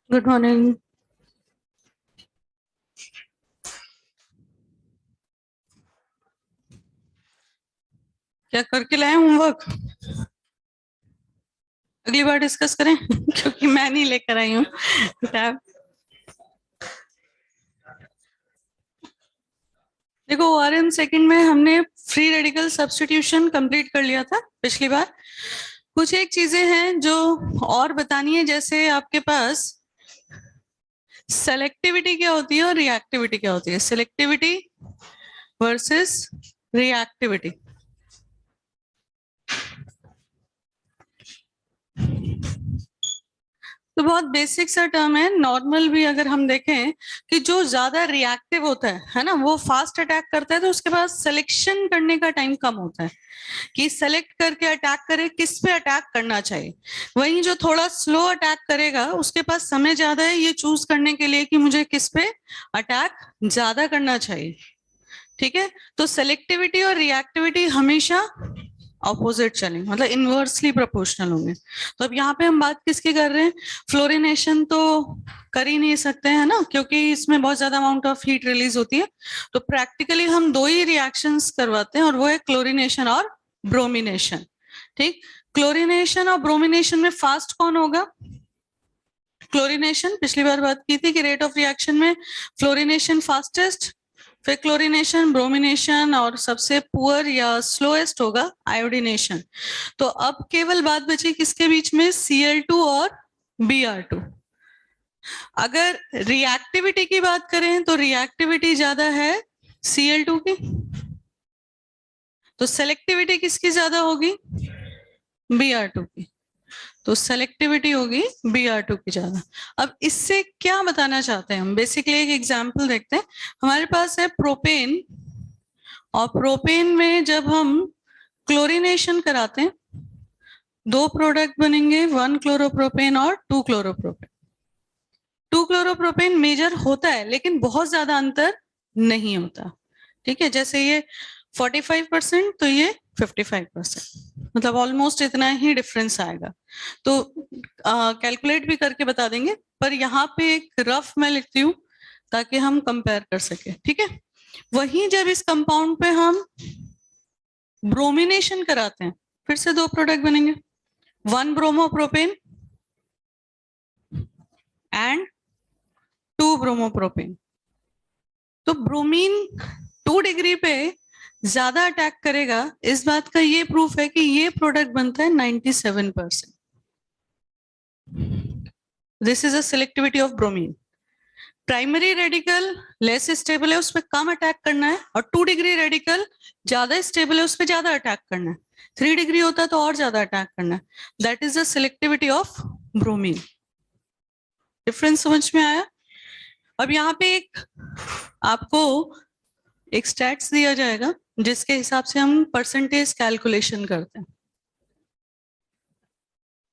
Good morning. क्या करके लाए होमवर्क? अगली बार डिस्कस करें क्योंकि मैं नहीं लेकर आई हूँ किताब। देखो, ओआरएम सेकंड में हमने फ्री रेडिकल सब्स्टिट्यूशन कंप्लीट कर लिया था पिछली बार। कुछ एक चीजें हैं जो और बतानी है, जैसे आपके पास सेलेक्टिविटी क्या होती है और रिएक्टिविटी क्या होती है। Selectivity versus reactivity. तो बहुत बेसिक सा टर्म है, नॉर्मल भी अगर हम देखें कि जो ज्यादा रिएक्टिव होता है ना, वो फास्ट अटैक करता है, तो उसके पास सिलेक्शन करने का टाइम कम होता है कि सेलेक्ट करके अटैक करे, किस पे अटैक करना चाहिए। वहीं जो थोड़ा स्लो अटैक करेगा उसके पास समय ज्यादा है ये चूज करने के लिए कि मुझे किस पे अटैक ज्यादा करना चाहिए। ठीक है, तो सेलेक्टिविटी और रिएक्टिविटी हमेशा ऑपोजिट चलेंगे, मतलब इनवर्सली प्रोपोर्शनल होंगे। तो अब यहाँ पे हम बात किसकी कर रहे हैं? फ्लोरिनेशन तो कर ही नहीं सकते हैं ना, क्योंकि इसमें बहुत ज्यादा अमाउंट ऑफ हीट रिलीज होती है। तो प्रैक्टिकली हम दो ही रिएक्शंस करवाते हैं और वो है क्लोरिनेशन और ब्रोमिनेशन। ठीक, क्लोरिनेशन और ब्रोमिनेशन में फास्ट कौन होगा? क्लोरिनेशन। पिछली बार बात की थी कि रेट ऑफ रिएक्शन में फ्लोरिनेशन फास्टेस्ट, फिर क्लोरिनेशन, ब्रोमिनेशन, और सबसे पुअर या स्लोएस्ट होगा आयोडीनेशन। तो अब केवल बात बची किसके बीच में? Cl2 और Br2। अगर रिएक्टिविटी की बात करें तो रिएक्टिविटी ज्यादा है Cl2 की, तो सेलेक्टिविटी किसकी ज्यादा होगी? Br2 की। तो सेलेक्टिविटी होगी Br2 की ज्यादा। अब इससे क्या बताना चाहते हैं हम? बेसिकली एक एग्जांपल देखते हैं। हमारे पास है प्रोपेन, और प्रोपेन में जब हम क्लोरिनेशन कराते हैं, दो प्रोडक्ट बनेंगे, 1 क्लोरोप्रोपेन और 2 क्लोरोप्रोपेन। 2 क्लोरोप्रोपेन मेजर होता है लेकिन बहुत ज्यादा अंतर नहीं होता। ठीक है, जैसे ये 45% तो ये 55%, मतलब ऑलमोस्ट इतना ही डिफरेंस आएगा। तो कैलकुलेट भी करके बता देंगे, पर यहाँ पे एक रफ मैं लिखती हूँ ताकि हम कंपेयर कर सके। ठीक है, वहीं जब इस कंपाउंड पे हम ब्रोमिनेशन कराते हैं, फिर से दो प्रोडक्ट बनेंगे, 1 ब्रोमोप्रोपेन एंड 2 ब्रोमोप्रोपेन। तो ब्रोमीन 2 डिग्री पे ज्यादा अटैक करेगा, इस बात का ये प्रूफ है कि ये प्रोडक्ट बनता है 97%। This is a selectivity of bromine. Primary radical less stable है, उस पर कम अटैक करना है, और 2 डिग्री रेडिकल ज्यादा स्टेबल है, उस पर ज्यादा अटैक करना है। 3 डिग्री होता है तो और ज्यादा अटैक करना है। That is the selectivity of bromine. Difference समझ में आया? अब यहाँ पे एक आपको एक स्टैट्स दिया जाएगा जिसके हिसाब से हम परसेंटेज कैलकुलेशन करते हैं।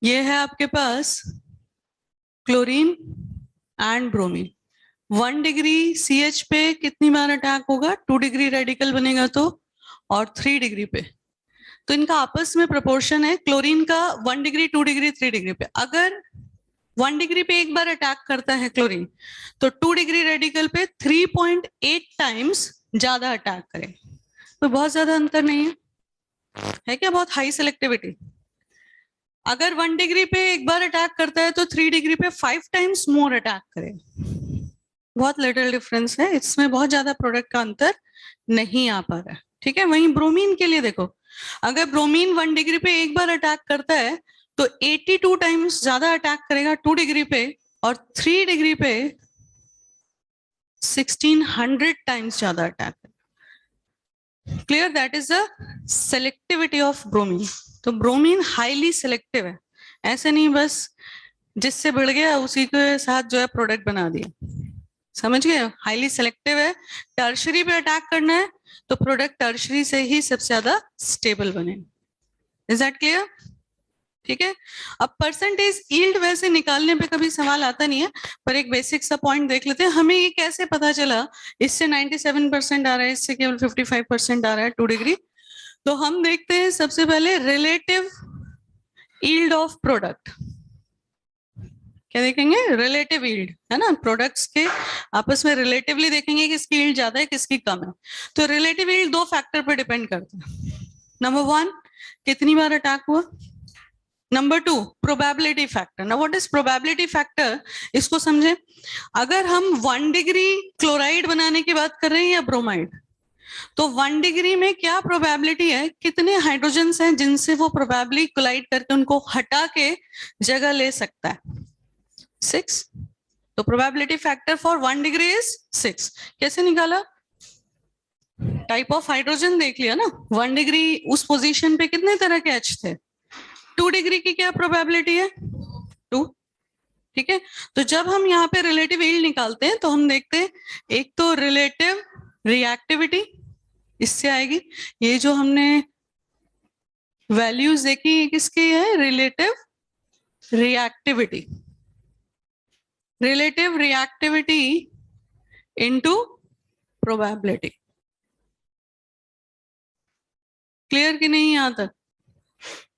ये है आपके पास chlorine and bromine. 1 degree CH पे कितनी बार अटैक होगा? 2 डिग्री रेडिकल बनेगा तो, और 3 डिग्री पे। तो इनका आपस में प्रोपोर्शन है क्लोरीन का 1 डिग्री, 2 डिग्री, 3 डिग्री पे। अगर 1 डिग्री पे एक बार अटैक करता है क्लोरीन, तो 2 डिग्री रेडिकल पे 3.8 टाइम्स ज्यादा अटैक करे। तो बहुत ज्यादा अंतर नहीं है क्या? बहुत हाई सिलेक्टिविटी। अगर 1 डिग्री पे एक बार अटैक करता है तो 3 डिग्री पे 5 टाइम्स मोर अटैक करे। बहुत लिटिल डिफरेंस है, इसमें बहुत ज्यादा प्रोडक्ट का अंतर नहीं आ पा रहा है। ठीक है, वहीं ब्रोमीन के लिए देखो, अगर ब्रोमीन 1 डिग्री पे एक बार अटैक करता है तो 82 टाइम्स ज्यादा अटैक करेगा 2 डिग्री पे, और 3 डिग्री पे 1600 टाइम्स ज्यादा attack. Clear? That is the selectivity of bromine. तो ब्रोमीन हाईली सिलेक्टिव है, ऐसे नहीं बस जिससे बढ़ गया उसी के साथ जो है प्रोडक्ट बना दिया। समझ गए? हाईली सिलेक्टिव है। टर्शरी पे अटैक करना है तो प्रोडक्ट टर्शरी से ही सबसे ज्यादा स्टेबल बने। Is that clear? ठीक है। अब परसेंटेज यील्ड वैसे निकालने पे कभी सवाल आता नहीं है, पर एक बेसिक सा पॉइंट देख लेते हैं। हमें ये कैसे पता चला इससे 97% आ रहा है, इससे केवल 55% आ रहा है 2 डिग्री। तो हम देखते हैं सबसे पहले रिलेटिव यील्ड ऑफ प्रोडक्ट। क्या देखेंगे? रिलेटिव यील्ड, है ना, प्रोडक्ट्स के आपस में रिलेटिवली देखेंगे किसकी यील्ड ज्यादा है किसकी कम है। तो रिलेटिव यील्ड दो फैक्टर पर डिपेंड करता है। नंबर 1, कितनी बार अटैक हुआ। Number 2, probability factor. ना व्हाट इज प्रोबेबिलिटी फैक्टर, इसको समझे। अगर हम 1 डिग्री क्लोराइड बनाने की बात कर रहे हैं या ब्रोमाइड, तो 1 डिग्री में क्या प्रोबेबिलिटी है, कितने हाइड्रोजन्स हैं जिनसे वो प्रोबेबली कोलाइड करके उनको हटा के जगह ले सकता है, 6। तो probability factor for 1 degree is 6। कैसे निकाला? टाइप ऑफ हाइड्रोजन देख लिया ना। 1 डिग्री उस पोजीशन पे कितने तरह के H थे। 2 डिग्री की क्या प्रोबेबिलिटी है? 2। ठीक है। तो जब हम यहाँ पे रिलेटिव यील्ड निकालते हैं तो हम देखते हैं एक तो रिलेटिव रिएक्टिविटी इससे आएगी। ये जो हमने वैल्यूज देखी है किसकी है? Relative reactivity. Relative reactivity into probability. Clear कि नहीं यहां तक?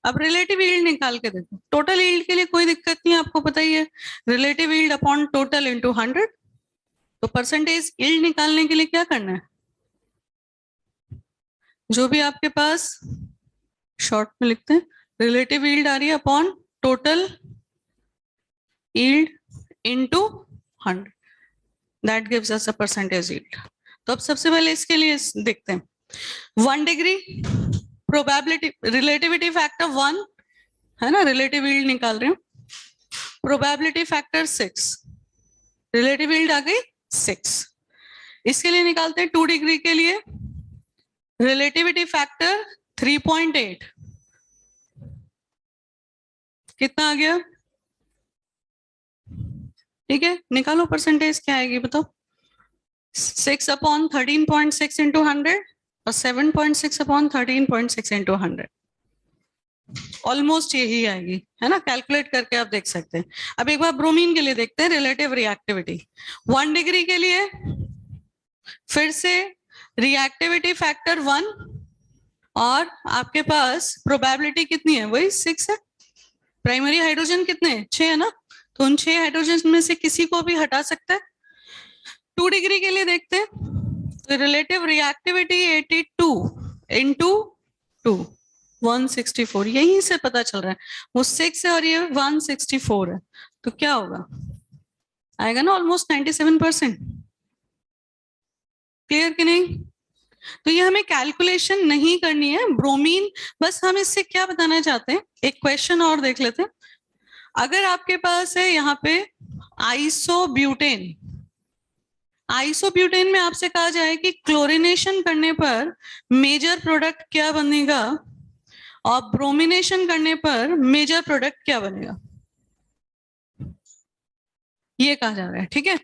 अब रिलेटिव यील्ड निकाल के देखो। टोटल यील्ड के लिए कोई दिक्कत नहीं, आपको पता ही है, relative yield upon total into 100। तो परसेंटेज यील्ड निकालने के लिए क्या करना है, जो भी आपके पास शॉर्ट में लिखते हैं, रिलेटिव यील्ड आ रही है upon total yield into 100, that gives us a percentage yield. तो अब सबसे पहले इसके लिए देखते हैं 1 डिग्री प्रोबेबिलिटी रिलेटिविटी फैक्टर 1 है ना, रिलेटिव यील्ड निकाल रहे हैं। प्रोबेबिलिटी फैक्टर 6, रिलेटिव यील्ड आ गई 6। इसके लिए निकालते हैं 2 डिग्री के लिए रिलेटिविटी फैक्टर 3.8। कितना आ गया? ठीक है, निकालो परसेंटेज क्या आएगी बताओ। 6 अपॉन 13.6 इंटू 100 और 7.6 अपॉन 13.6 इंटू 100, ऑलमोस्ट यही आएगी, है ना। कैलकुलेट करके आप देख सकते हैं। अब एक बार ब्रोमीन के लिए देखते हैं रिलेटिव रिएक्टिविटी 1 डिग्री के लिए। फिर से रिएक्टिविटी फैक्टर 1 और आपके पास प्रोबेबिलिटी कितनी है, वही 6 है। प्राइमरी हाइड्रोजन कितने 6 है ना, तो उन 6 हाइड्रोजन में से किसी को भी हटा सकता है। 2 डिग्री के लिए देखते हैं, तो रिलेटिव रिएक्टिविटी 82 इंटू 2 164, यहीं से पता चल रहा है वो 6 है और ये 164 है, तो क्या होगा, आएगा ना ऑलमोस्ट 97%। क्लियर कि नहीं? तो ये हमें कैलकुलेशन नहीं करनी है ब्रोमीन, बस हम इससे क्या बताना चाहते हैं, एक क्वेश्चन और देख लेते हैं। अगर आपके पास है यहाँ पे आइसोब्यूटेन, आइसोब्यूटेन में आपसे कहा जाए कि क्लोरीनेशन करने पर मेजर प्रोडक्ट क्या बनेगा और ब्रोमिनेशन करने पर मेजर प्रोडक्ट क्या बनेगा, ये कहा जा रहा है। ठीक है,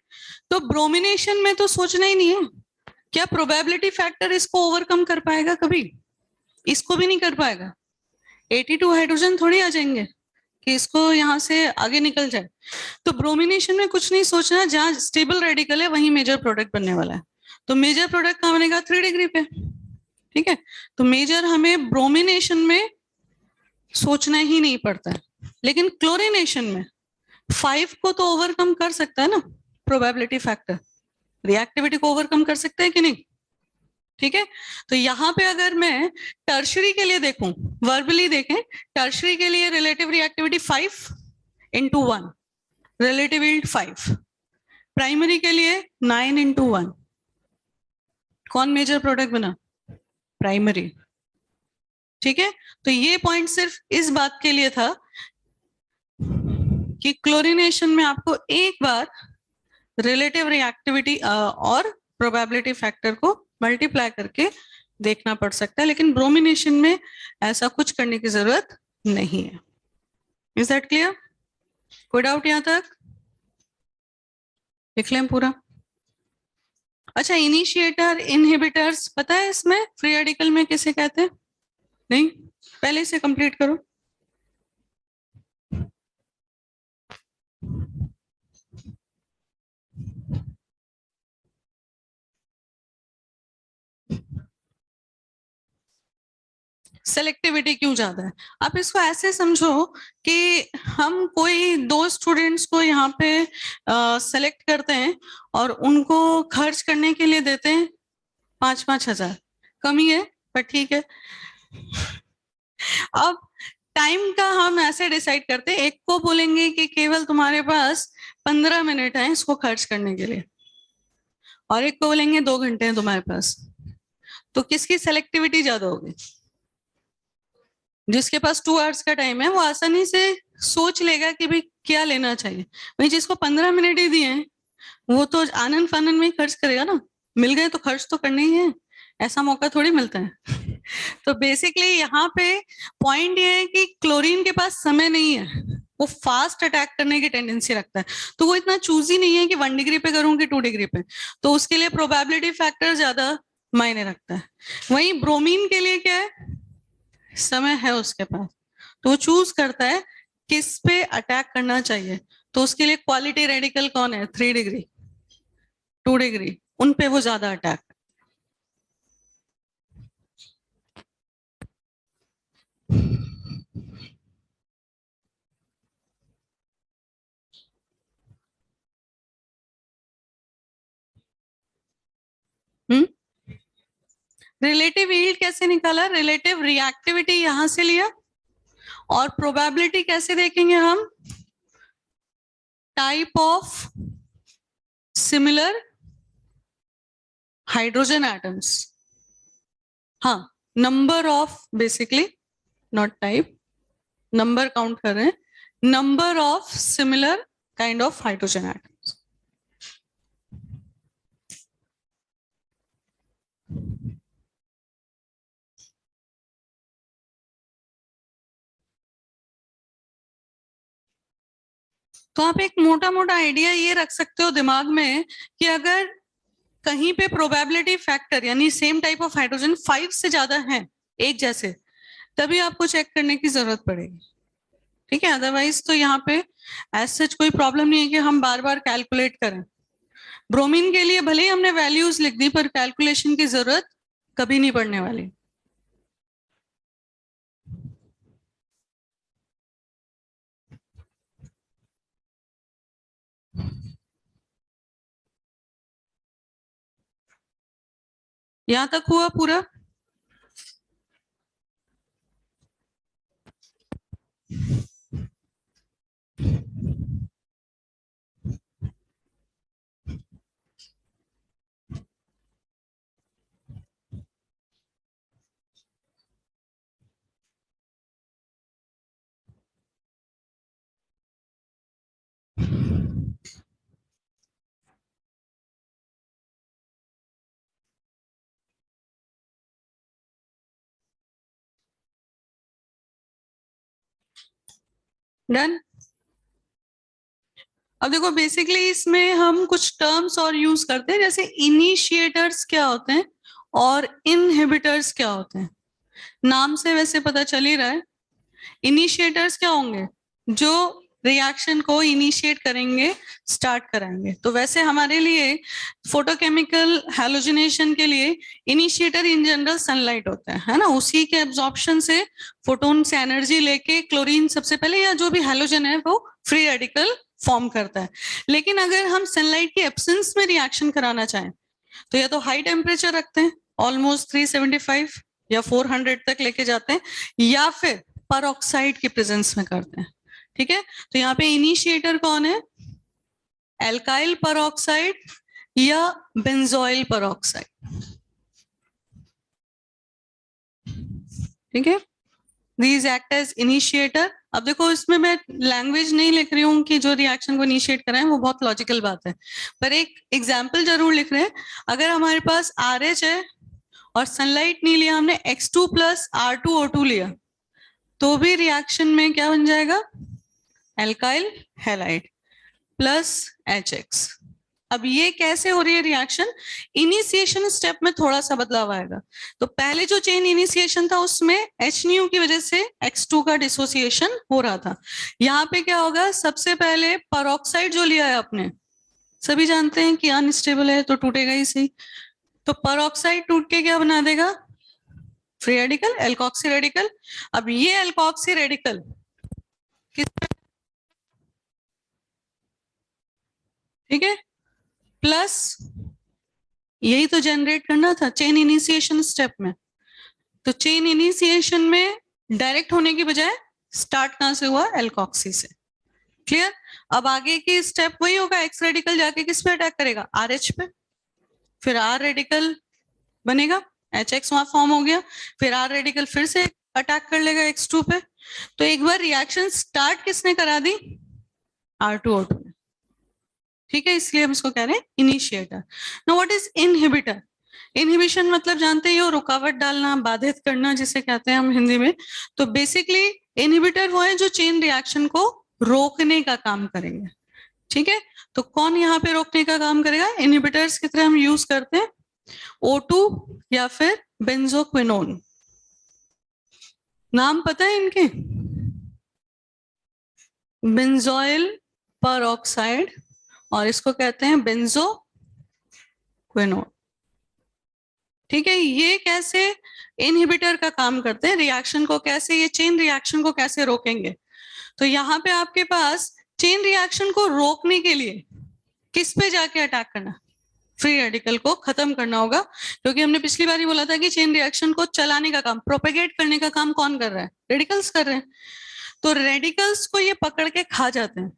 तो ब्रोमिनेशन में तो सोचना ही नहीं है, क्या प्रोबेबिलिटी फैक्टर इसको ओवरकम कर पाएगा कभी? इसको भी नहीं कर पाएगा। 82 हाइड्रोजन थोड़ी आ जाएंगे कि इसको यहाँ से आगे निकल जाए। तो ब्रोमिनेशन में कुछ नहीं सोचना, जहां स्टेबल रेडिकल है वहीं मेजर प्रोडक्ट बनने वाला है। तो मेजर प्रोडक्ट कहाँ बनेगा? 3 डिग्री पे। ठीक है, तो मेजर हमें ब्रोमिनेशन में सोचना ही नहीं पड़ता है, लेकिन क्लोरिनेशन में 5 को तो ओवरकम कर सकता है ना प्रोबेबिलिटी फैक्टर, रिएक्टिविटी को ओवरकम कर सकते हैं कि नहीं। ठीक है, तो यहाँ पे अगर मैं टर्शरी के लिए देखूं, वर्बली देखें, टर्शरी के लिए relative reactivity 5 into 1, relative yield 5। Primary के लिए 9 इंटू 1, कौन मेजर प्रोडक्ट बना? प्राइमरी। ठीक है, तो ये पॉइंट सिर्फ इस बात के लिए था कि क्लोरीनेशन में आपको एक बार रिलेटिव रिएक्टिविटी और प्रोबेबिलिटी फैक्टर को मल्टीप्लाई करके देखना पड़ सकता है, लेकिन ब्रोमिनेशन में ऐसा कुछ करने की जरूरत नहीं है। Is that clear? कोई डाउट यहां तक? लिख लें पूरा। अच्छा, इनिशिएटर इनहिबिटर्स पता है इसमें फ्री रेडिकल में किसे कहते हैं? नहीं, पहले से कंप्लीट करो। सेलेक्टिविटी क्यों ज्यादा है? आप इसको ऐसे समझो कि हम कोई दो स्टूडेंट्स को यहाँ पे सेलेक्ट करते हैं और उनको खर्च करने के लिए देते हैं 5-5 हजार, कमी है पर ठीक है। अब टाइम का हम ऐसे डिसाइड करते हैं, एक को बोलेंगे कि केवल तुम्हारे पास 15 मिनट है इसको खर्च करने के लिए, और एक को बोलेंगे 2 घंटे हैं तुम्हारे पास। तो किसकी सेलेक्टिविटी ज्यादा होगी? जिसके पास 2 आवर्स का टाइम है वो आसानी से सोच लेगा कि भाई क्या लेना चाहिए। वही जिसको 15 मिनट ही दिए हैं वो तो आनंद फानंद में ही खर्च करेगा ना, मिल गए तो खर्च तो करने ही है, ऐसा मौका थोड़ी मिलता है। तो बेसिकली यहाँ पे पॉइंट ये है कि क्लोरीन के पास समय नहीं है, वो फास्ट अटैक करने की टेंडेंसी रखता है, तो वो इतना चूजी नहीं है कि 1 डिग्री पे करूं कि 2 डिग्री पे, तो उसके लिए प्रोबेबिलिटी फैक्टर ज्यादा मायने रखता है। वहीं ब्रोमीन के लिए क्या है, समय है उसके पास, तो वो चूज करता है किस पे अटैक करना चाहिए। तो उसके लिए क्वालिटी रेडिकल कौन है, 3 डिग्री 2 डिग्री, उन पे वो ज्यादा अटैक। हम्म, रिलेटिव यील्ड कैसे निकाला, रिलेटिव रिएक्टिविटी यहां से लिया, और प्रोबेबिलिटी कैसे देखेंगे हम, type of similar hydrogen atoms, हाँ number of, basically not type, number count कर रहे हैं, number of similar kind of hydrogen atoms. तो आप एक मोटा मोटा आइडिया ये रख सकते हो दिमाग में कि अगर कहीं पे प्रोबेबिलिटी फैक्टर यानी सेम टाइप ऑफ हाइड्रोजन 5 से ज्यादा है एक जैसे, तभी आपको चेक करने की जरूरत पड़ेगी, ठीक है। अदरवाइज तो यहाँ पे एज सच कोई प्रॉब्लम नहीं है कि हम बार बार कैलकुलेट करें। ब्रोमीन के लिए भले ही हमने वैल्यूज लिख दी पर कैलकुलेशन की जरूरत कभी नहीं पड़ने वाली। यहां तक हुआ पूरा? डन। अब देखो बेसिकली इसमें हम कुछ टर्म्स और यूज करते हैं, जैसे इनिशिएटर्स क्या होते हैं और इनहिबिटर्स क्या होते हैं। नाम से वैसे पता चल ही रहा है, इनिशिएटर्स क्या होंगे, जो रिएक्शन को इनिशिएट करेंगे, स्टार्ट कराएंगे। तो वैसे हमारे लिए फोटोकेमिकल हैलोजिनेशन के लिए इनिशिएटर इन जनरल सनलाइट होता है ना, उसी के एब्जॉर्प्शन से फोटोन से एनर्जी लेके क्लोरीन सबसे पहले या जो भी हैलोजन है वो फ्री रेडिकल फॉर्म करता है। लेकिन अगर हम सनलाइट की एब्सेंस में रिएक्शन कराना चाहें तो या तो हाई टेम्परेचर रखते हैं, ऑलमोस्ट 375 या 400 तक लेके जाते हैं, या फिर परऑक्साइड की प्रेजेंस में करते हैं, ठीक है। तो यहाँ पे इनिशिएटर कौन है, एल्काइल परऑक्साइड या बेंजोइल परऑक्साइड, ठीक है। These act as initiator. अब देखो इसमें मैं लैंग्वेज नहीं लिख रही हूँ कि जो रिएक्शन को इनिशिएट कराएं, वो बहुत लॉजिकल बात है, पर एक एग्जाम्पल जरूर लिख रहे हैं। अगर हमारे पास RH है और सनलाइट नहीं लिया हमने, X2 प्लस R2O2 लिया, तो भी रिएक्शन में क्या बन जाएगा, एल्काइल हैलाइड प्लस HX। अब ये कैसे हो रही है रिएक्शन, इनिशिएशन स्टेप में थोड़ा सा बदलाव आएगा। तो पहले जो चेन इनिशिएशन था उसमें H न्यू की वजह से X2 का डिसोसिएशन हो रहा था। यहाँ पे क्या होगा, सबसे पहले परऑक्साइड जो लिया है आपने, सभी जानते हैं कि अनस्टेबल है तो टूटेगा ही सही, तो परऑक्साइड टूट के क्या बना देगा, फ्री रेडिकल, एल्कोक्सी रेडिकल। अब ये एल्कोक्सी रेडिकल किस, ठीक है, प्लस यही तो जनरेट करना था चेन इनिशिएशन स्टेप में। तो चेन इनिशिएशन में डायरेक्ट होने की बजाय स्टार्ट कहां से हुआ, एल्कोक्सी से। क्लियर। अब आगे की स्टेप वही होगा, एक्स रेडिकल जाके किस पे अटैक करेगा, आर एच पे, फिर आर रेडिकल बनेगा, एच एक्स वहां फॉर्म हो गया, फिर आर रेडिकल फिर से अटैक कर लेगा एक्स टू पे। तो एक बार रिएक्शन स्टार्ट किसने करा दी, आर टू ओ टू ने, ठीक है, इसलिए हम इसको कह रहे हैं initiator. Now what is inhibitor. Inhibition मतलब जानते ही हो, रुकावट डालना, बाधित करना जिसे कहते हैं हम हिंदी में। तो बेसिकली इनहिबिटर वो है जो चेन रिएक्शन को रोकने का काम करेंगे, ठीक है। तो कौन यहाँ पे रोकने का काम करेगा, इनहिबिटर्स की तरह हम यूज करते हैं O2 या फिर बेंजोक्विनोन। नाम पता है इनके, बेंजोइल पर ऑक्साइड और इसको कहते हैं बेंजोक्विनोन, ठीक है। ये कैसे इनहिबिटर का काम करते हैं, रिएक्शन को कैसे, ये चेन रिएक्शन को कैसे रोकेंगे। तो यहाँ पे आपके पास चेन रिएक्शन को रोकने के लिए किस पे जाके अटैक करना, फ्री रेडिकल को खत्म करना होगा। क्योंकि हमने पिछली बार ही बोला था कि चेन रिएक्शन को चलाने का काम, प्रोपेगेट करने का काम कौन कर रहा है, रेडिकल्स कर रहे हैं। तो रेडिकल्स को ये पकड़ के खा जाते हैं,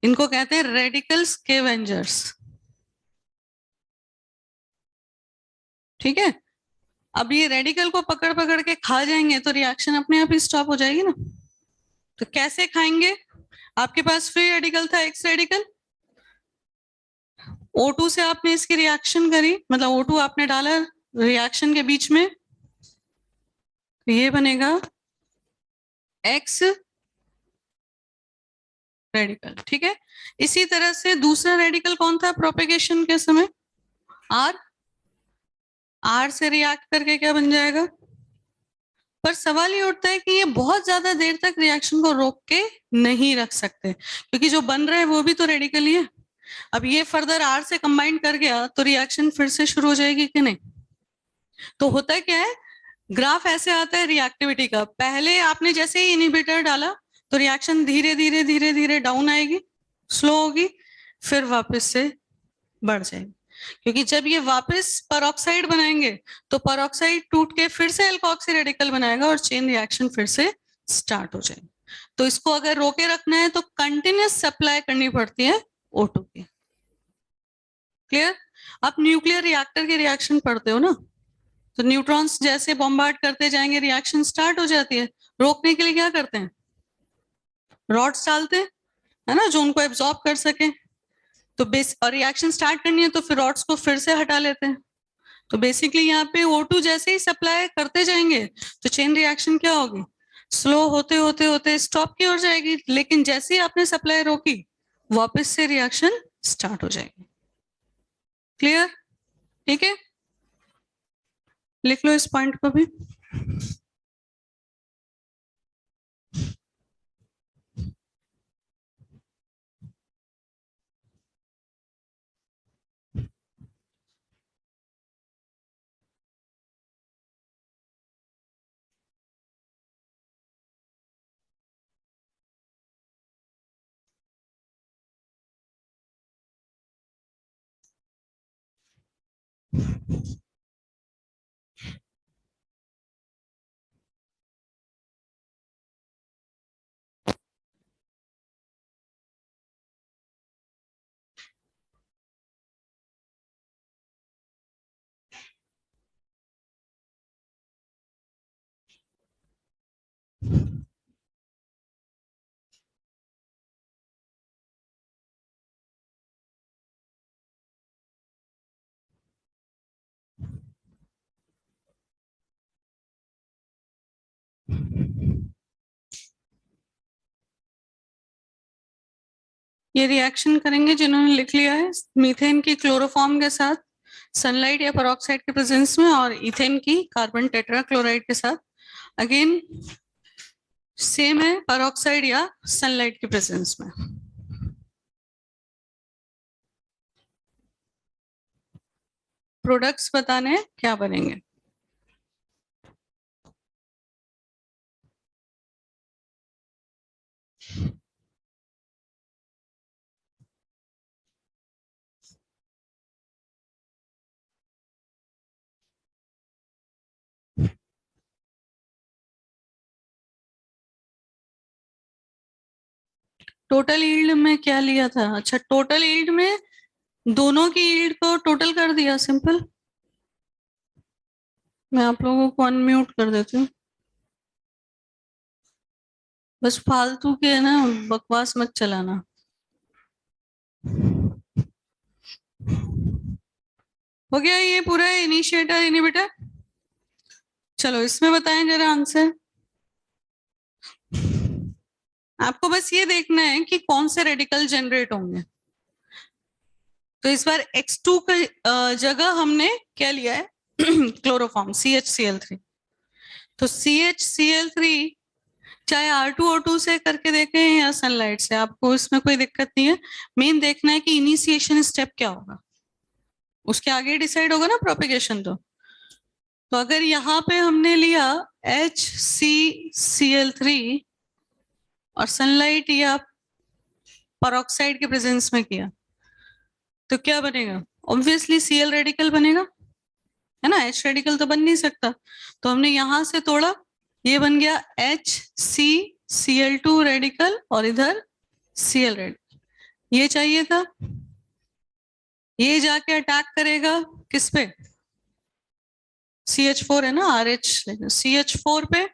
इनको कहते हैं रेडिकल स्कैवेंजर्स, ठीक है। अब ये रेडिकल को पकड़ पकड़ के खा जाएंगे तो रिएक्शन अपने आप ही स्टॉप हो जाएगी ना। तो कैसे खाएंगे, आपके पास फ्री रेडिकल था, एक्स रेडिकल, O2 से आपने इसकी रिएक्शन करी, मतलब O2 आपने डाला रिएक्शन के बीच में, तो ये बनेगा एक्स रेडिकल, ठीक है। इसी तरह से दूसरा रेडिकल कौन था प्रोपेगेशन के समय, आर, आर से रिएक्ट करके क्या बन जाएगा। पर सवाल ये उठता है कि ये बहुत ज्यादा देर तक रिएक्शन को रोक के नहीं रख सकते, क्योंकि जो बन रहा है वो भी तो रेडिकल ही है। अब ये फर्दर आर से कंबाइन कर गया तो रिएक्शन फिर से शुरू हो जाएगी कि नहीं। तो होता क्या है, ग्राफ ऐसे आता है रिएक्टिविटी का, पहले आपने जैसे ही इनहिबिटर डाला तो रिएक्शन धीरे धीरे धीरे धीरे डाउन आएगी, स्लो होगी, फिर वापस से बढ़ जाएगी। क्योंकि जब ये वापस परऑक्साइड बनाएंगे तो परऑक्साइड टूट के फिर से एल्कोक्सी रेडिकल बनाएगा और चेन रिएक्शन फिर से स्टार्ट हो जाएगी। तो इसको अगर रोके रखना है तो कंटिन्यूस सप्लाई करनी पड़ती है O2 की। क्लियर। आप न्यूक्लियर रिएक्टर के रिएक्शन पढ़ते हो ना, तो न्यूट्रॉन्स जैसे बॉम्बार्ड करते जाएंगे रिएक्शन स्टार्ट हो जाती है, रोकने के लिए क्या करते हैं, रॉड्स डालते हैं, है ना, जो उनको एब्जॉर्ब कर सके। तो बेस और रिएक्शन स्टार्ट करनी है तो फिर रॉड्स को फिर से हटा लेते हैं। तो बेसिकली यहाँ पे O2 जैसे ही सप्लाई करते जाएंगे तो चेन रिएक्शन क्या होगी, स्लो होते होते होते स्टॉप की ओर जाएगी, लेकिन जैसे ही आपने सप्लाई रोकी वापस से रिएक्शन स्टार्ट हो जाएगी। क्लियर, ठीक है, लिख लो इस पॉइंट को भी। ये रिएक्शन करेंगे जिन्होंने लिख लिया है, मीथेन की क्लोरोफॉर्म के साथ सनलाइट या पेरोक्साइड के प्रेजेंस में, और इथेन की कार्बन टेट्राक्लोराइड के साथ। अगेन सेम है, पेरोक्साइड या सनलाइट के प्रेजेंस में। प्रोडक्ट्स बताने हैं क्या बनेंगे। टोटल यील्ड में क्या लिया था? अच्छा, टोटल यील्ड में दोनों की यील्ड को टोटल कर दिया, सिंपल। मैं आप लोगों को अनम्यूट कर देती हूँ। बस फालतू के ना बकवास मत चलाना। हो गया ये पूरा इनिशिएटर इनहिबिटर? चलो इसमें बताएं जरा आंसर। आपको बस ये देखना है कि कौन से रेडिकल जनरेट होंगे। तो इस बार X2 का जगह हमने क्या लिया है? Chloroform CHCl3। तो CHCl3 चाहे R2O2 से करके देखें या सनलाइट से, आपको इसमें कोई दिक्कत नहीं है। मेन देखना है कि इनिशिएशन स्टेप क्या होगा, उसके आगे डिसाइड होगा ना प्रोपेगेशन। तो अगर यहाँ पे हमने लिया HCCl3 और सनलाइट या पेरोक्साइड के प्रेजेंस में किया, तो क्या बनेगा? ऑब्वियसली Cl रेडिकल बनेगा, है ना? H रेडिकल तो बन नहीं सकता। तो हमने यहां से तोड़ा, ये बन गया HCCl2 रेडिकल और इधर Cl रेडिकल। ये चाहिए था। ये जाके अटैक करेगा किस पे? CH4 है ना, RH CH4 पे।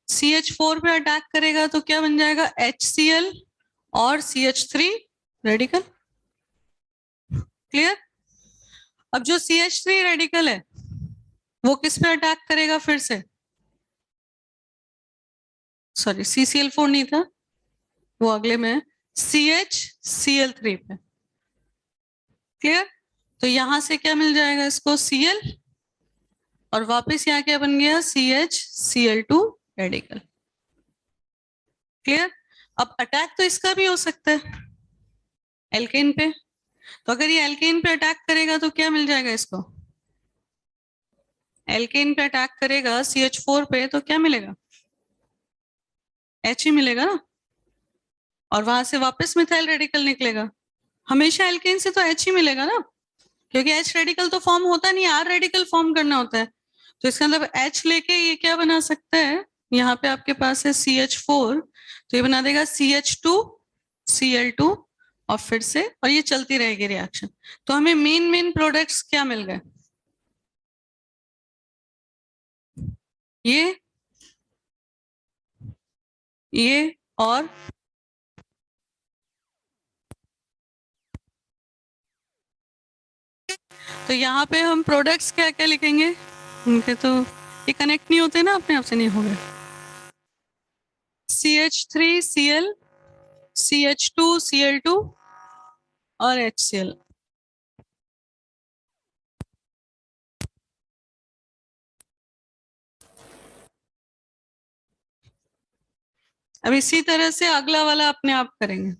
CH4 पे अटैक करेगा तो क्या बन जाएगा? HCl और CH3 रेडिकल। क्लियर? अब जो CH3 रेडिकल है वो किस पे अटैक करेगा फिर से? सॉरी, CCl4 नहीं था, वो अगले में है, CHCl3 पे। क्लियर? तो यहां से क्या मिल जाएगा इसको? Cl, और वापस यहाँ क्या बन गया? CHCl2 radical. क्लियर? अब अटैक तो इसका भी हो सकता है एल्केन पे। तो अगर ये एल्केन पे अटैक करेगा तो क्या मिल जाएगा इसको? एल्केन पे अटैक करेगा CH4 पे तो क्या मिलेगा? H ही मिलेगा ना, और वहां से वापस मिथाइल रेडिकल निकलेगा। हमेशा एल्केन से तो H ही मिलेगा ना, क्योंकि H रेडिकल तो फॉर्म होता नहीं, R रेडिकल फॉर्म करना होता है। तो इसका मतलब H लेके ये क्या बना सकता है? यहाँ पे आपके पास है CH4, तो ये बना देगा CH2Cl2, और फिर से, और ये चलती रहेगी रिएक्शन। तो हमें मेन मेन प्रोडक्ट्स क्या मिल गए? ये ये और तो यहाँ पे हम प्रोडक्ट्स क्या क्या लिखेंगे? उनके तो ये कनेक्ट नहीं होते ना, अपने आप से नहीं हो गए। CH3Cl, CH2Cl2 और HCl। अब इसी तरह से अगला वाला अपने आप करेंगे।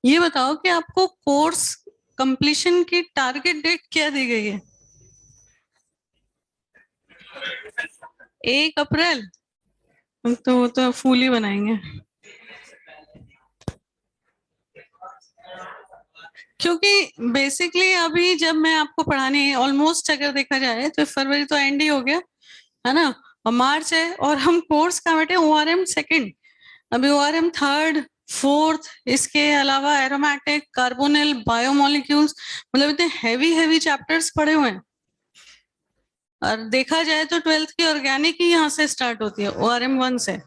ये बताओ कि आपको कोर्स कंप्लीशन की टारगेट डेट क्या दी गई है? 1 अप्रैल? तो वो तो फूल ही बनाएंगे, क्योंकि बेसिकली अभी जब मैं आपको पढ़ाने ऑलमोस्ट अगर देखा जाए तो फरवरी तो एंड ही हो गया, है ना? और मार्च है, और हम कोर्स का बैठे ORM सेकंड, अभी ORM थर्ड फोर्थ, इसके अलावा एरोमेटिक कार्बोनिल बायोमोलिक्यूल्स, मतलब इतने हैवी हैवी चैप्टर्स पढ़े हुए हैं। और देखा जाए तो 12th की ऑर्गेनिक ही यहाँ से स्टार्ट होती है, ORM 1 से।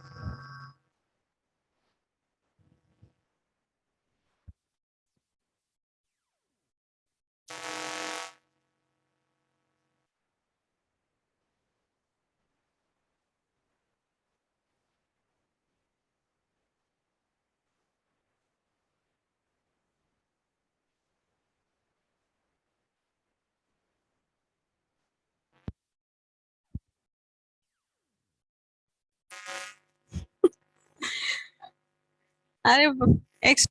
अरे एक्स